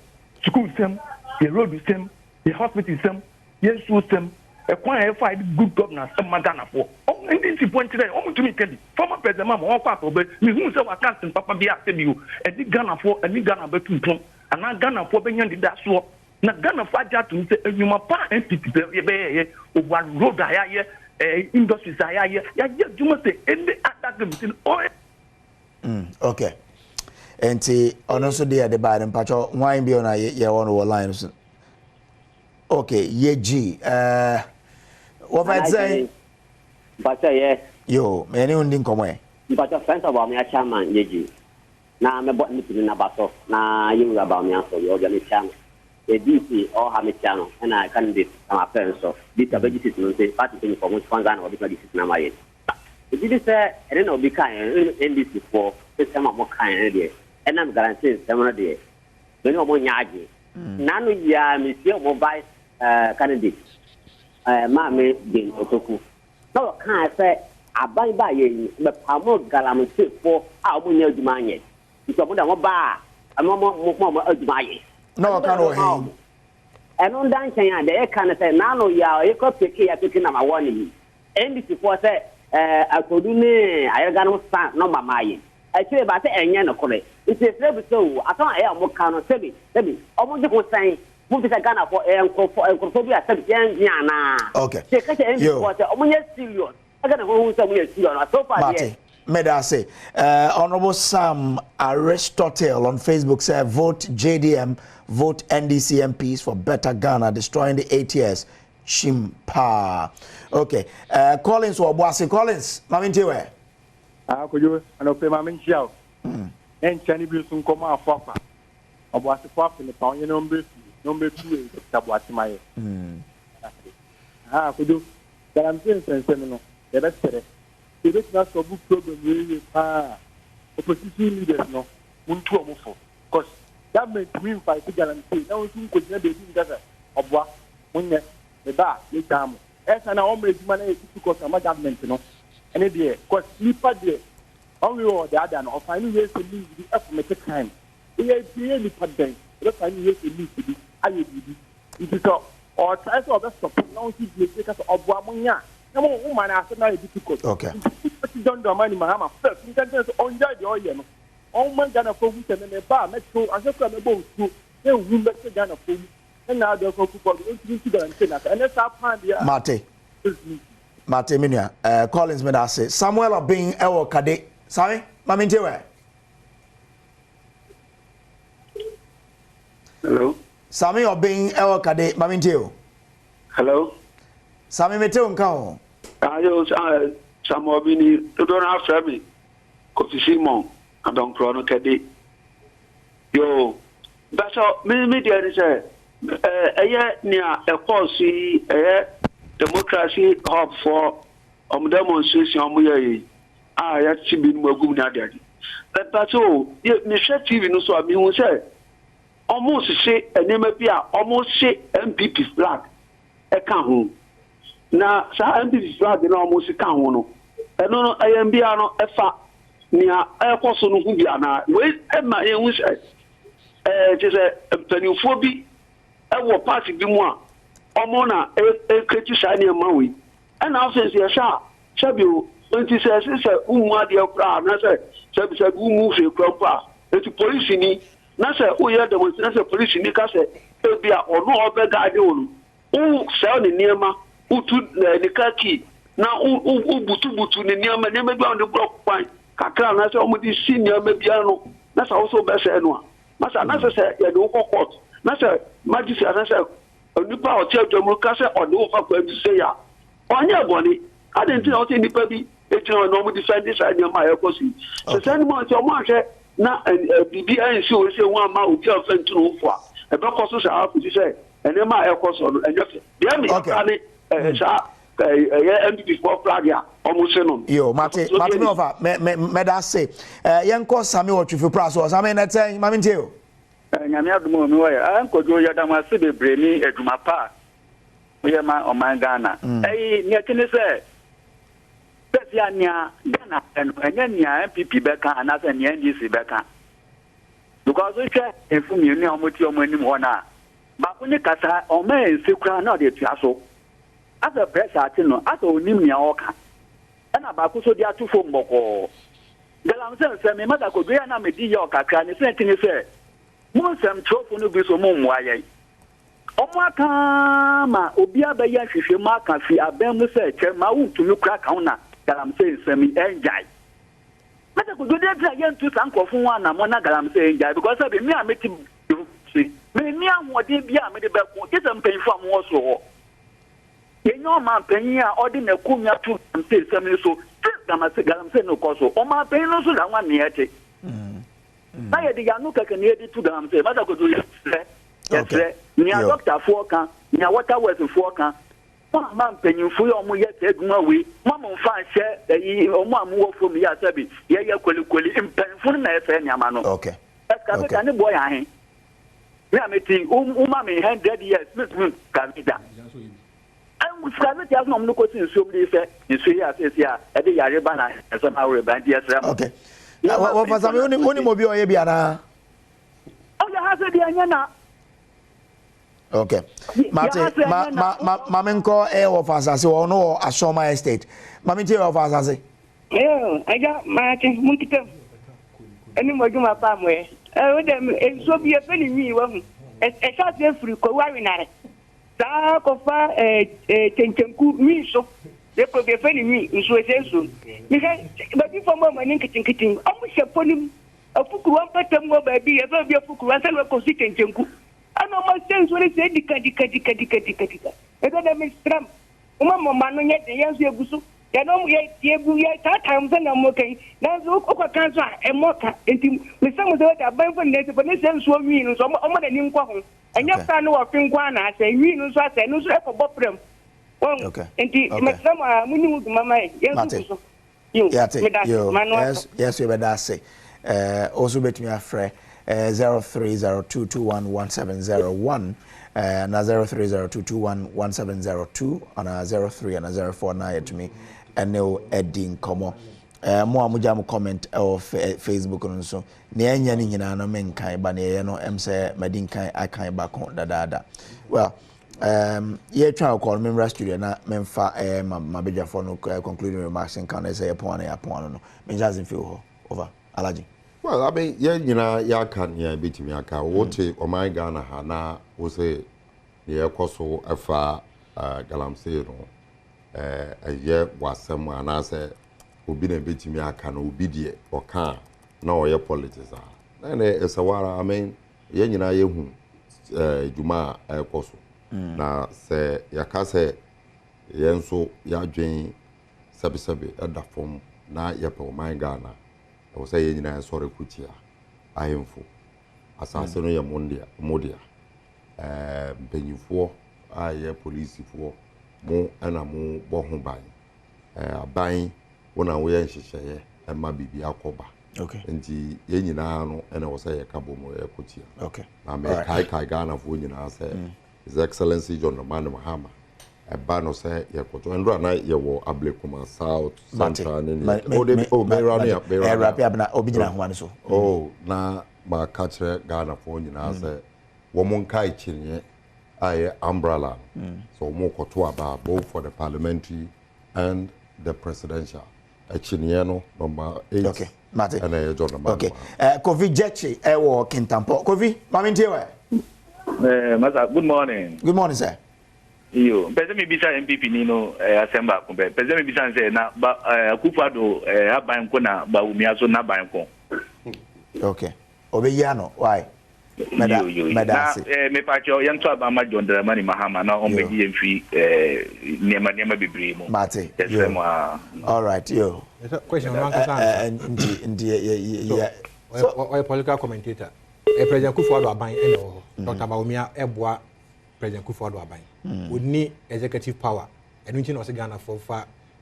school sem, the road sem, the hospital sem, yes system. A qualified good governance of Ghana for. Oh, and this is point today. Oh, to me, former president, Mama, all part of it. Me who say I can't Papa be after you. And the Ghana for, and the Ghana be too. And now Ghana for being the that so. Now Ghana for just to say, you must pay entity over road here, industries here. Yeah, you must say, and the other thing. Oh. Okay. And see, also there the bad and patch. Why be on a year on our lines? Okay, Yeji. What I say? But yes. Yo, many unding come. But your friends about me a chairman, Yeji. Now I'm about to do Nabato. Now you about me also, you're going to channel. The DC or have a channel, and I can't do my parents of this ability to say, party for which one or because this is not my. If you say, I don't know, be kind, NBC for some more kind, and I'm guaranteeing some of the day. You know, more yagi. None of ya, Monsieur Mobile candidate. Mammy being Otoku. No, can't say, I buy by you, but I'm more galamsey for our money to mine. It's a more bar, a more of my. No, I can't. And on dancing, they can't say, now ya, you could pick here picking up my warning. And this is what I could do, I got no stand, no, my. I say about the end of it. It's a very so. I thought I am more kind of baby. Almost was saying, move to Ghana for and Kophobia. Okay. Serious. I got to go serious. So far, may I say, Honorable Sam Aristotle on Facebook said, vote JDM, vote NDC MPs for better Ghana, destroying the 8 years. Shimpa. Okay. Collins or Boise Collins, Mamintiwe. Could you and my main show? And Channy Bilson come out for a was a pop in the pound number 2 is Tabwatty. Could you? That I'm saying, Seminole, the best said it. It is not so good program, really. Opposition leaders, no, Muntuamofo. Because that makes me fight to guarantee. Now, you could never be together of what when the bar, the time. As an always money because of my government, you know. And it is because sleeper there. Only or the other, or finding ways to leave the affirmative time. We are really put them. Let's find ways to leave to be. I will be. It is all. Or try to other support. Now, he will take us of Wamunya. No woman after now is difficult. Okay. Don't do money, Mahama. First, you can just enjoy the oil. All man Ghana for week and a bar, metro, and just come about to. They will make the Ghana for you. And now they'll go for the internet. And that's our plan. Mate Minia, Collins Medase, Samuel of being Ewo Kade. Sorry, Mamintiwe. Hello. Sami of being Ewo Kade, Mamintiwe. Hello. Sami Meteo Nkao. Ayo, Samuel Bini, you don't have to me. Kofi Simon, I don't chrono Kade. Yo, that's all. Me, there is a near a policy, democracy hub for demonstration. Ya chibi no magum na daddy. But so, me share TV no so abi won say almost say enema bia almost say MPP flag e kan ho. Na sa MPP flag na almost kan ho no. Eno no ayam bia no e fa nia e koso no hu bia na we e ma ye hu say je say penifo bi e wo party bi mu a omo na e kreti sa ne ma we. E na offense ya sha shabio. Nti says umu adia kra na say umu hwe kra pa eti police ni na say o ye demonstration na say police ni ka say e bia ono obega ade onu o say ni niema utu ne kaki na butu ne niam ne bi on the block point kakra na se o di senior me bia no na sa also be se no masa na se ye do court na se magistrate na se onipa o che dwom ka se o do fa kwa bi se ya onye boni adenti o se nipa bi etino no mu defend this idea ma e kosi se send mo se o mo ahwe na bibi ansi o se won ama obi of ntino fo a e be koso sa afu se ene ma e koso no enye de mi ka ni sa MPP for flag ya almost no yo mate me over me da say yenko sami o twifu pra so sami na ten mami ntio nyame adumo mi wo ya ankojo ya da ma se bebre ni eduma pa we ma o man Ghana ni atene se pesia nia Ghana enya nia MPP be kan na se nia NDC be kan because we try efumi ni omoti omanim ho na ba ko ni kasa o ma ensekura na de tuaso as a press no as onim nia oka na ba ko so dia tu fo mboko galamsey se me mata ko gya na me di ya okakra ni se tini se mo sem trofu no bi so mo mwaye omo aka ma obi abaya hwehwe ma aka fi abem no se che ma wuntumi kra kan na galamsey se me enjai mata ko dia dia yen tu sankofu wa na mo na galamsey enjai because be me ameti me ni ahode bia me de be ko kete mpenfo am so ho yenyo ma mpenyin a odi na kumya tu galamsey se me so galamsey no ko so o ma mpenyin no so da nwa ne ete na ye de yanu keke ne edi tu galamsey mata ko do yes ni a doctor for kan ni a water works for kan ma mpenyin fu yo mo ye te eduma we mo mfa hye yi o mo amwo fo mi ya sabi ye kweli mpenyin na efe ni ama no okay eska ka ne boy ahen me ameti ma me 100 years me ka vida I'm private as no no ko sin so mi se nsu ya se ya e de yare ba na se ma we ba ndi esra okay wa fa sami oni mo bi o ye bia na o ya ha se di anya na okay mate ma menko wo fa sase wo no Ashoma estate ma me tie wo fa sase aja ma te munkite eni mo juma pa mo o dem so bi e fe ni mi wa hu e sha se free ko wa winare sa ko fa tenchenku mi so de ko be fe ni mi nso esenso mi ka ba bi fo mo mani kitinkitin o mo she ponim afukuru an patam mo ba bi e ba bi afukuru an se ko si tenchenku ano mo senso le se dika e da me stram o mo manu nye de yanso egusu ya no ye tiegu ye ta time na mo kan na zo ko kan so e mo ka enti me samu de da ban fo ne se fo ne senso wi no so o mo da ni nkwa ho enya fa no wa fin kwa na ase wi no so ase no so e ko boprem okay enti me samu muni mu mama ye so yes we better say also bet me afre 0302211701 na 0302211702 ana 03 ana 049 to me enel edin komo mo amuja mo comment of Facebook no so ne anya ni nyina no menkan ba ne ye no emse madin kan akan ba kon dada well ye try call me studio na memfa ma beja for no concluding remarks and can say upon no me just feel over alaji. Well, I mean, yeah, you know, ya can ya beat me aka. What o my Ghana ha na o say ye koso afa galamsey no ye wasem ana say obi na beat me aka no obi die o kan na o ye politics ah. Na esawara I mean, ye nyina ye hu juma koso. Na se ya ka se ye nso ya dwen sabi da form na ye pe o my Ghana. I was saying, I saw a kutia. I am for assassin ya modia. Penny for I police for more and a more bohom buying. Buying when I wear share and my baby Akoba. Okay. And the Yenino and I was a cabo more kutia. Okay. I make Kai Ghana for you now, say His Excellency John Romano Mahama. A banner say, yeah, and run night you will Ablekuma South, Central, and oh, now my catcher Ghana phone, you know, say, Woman Kai Chin, I umbrella. So more Kotuaba, both for the parliamentary and the presidential. A Chiniano, number 8. Okay, Mate. And a John. Okay, Kofi Jetchi, I walk in Tampo. Kofi, Mamin Tewe. Good morning. Good morning, sir. Yo, pese me bisa MPP ni no asemba ko be. Pese me bisa say na ba Akufo-Addo aban ko na ba umia so na ban ko. Okay. Obeyano, why? Na me pa cho yan to abama John Dramani Mahama na on be yemfi niema bebre mu. Mate. All right, yo. Question one answer. So, a political commentator. President Akufo-Addo aban eno Dr. Bawumia eboa President Akufo-Addo aban. Would need executive power. And we know Ghana for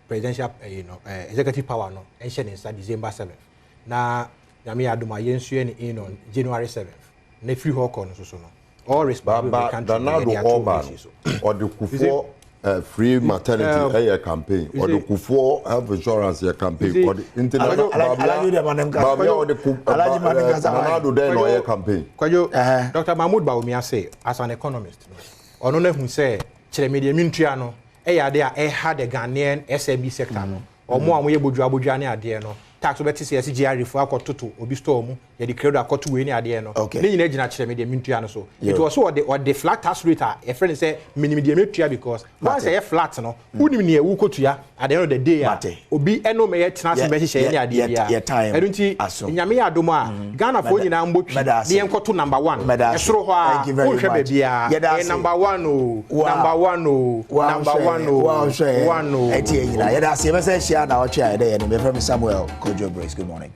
presidential executive power no and inside December 7th. Now Nyame adoma yensu ni on January 7th. Na free hawk on so no. All respect to the country. Or the Kufo free maternity campaign or the Kufo health insurance campaign or the international campaign. Dr. Mahmoud Bawumia say as an economist or no who say chere media mintriano had the Ghanaian SAB sector no or more we budua ne ade no tax obeti say SGR for akototo obi store mu ye the credit akoto we ne ade no ne nyina gina chere media mintriano so it was so the flat tax rate a friend say minimum media mintriano because once say flat no unim ne ewu kotua at the end of the day obi eno me ye tenase be hye ne ade ya edunti nyame ya adomo a Ghana fo nyina mbotwi ne enkoto number 1 esoro ho a wo hwe be bia number 1 eti nyina ye da se be se hia na o twa ye de ye me from Samuel Kojo Brace. Good morning.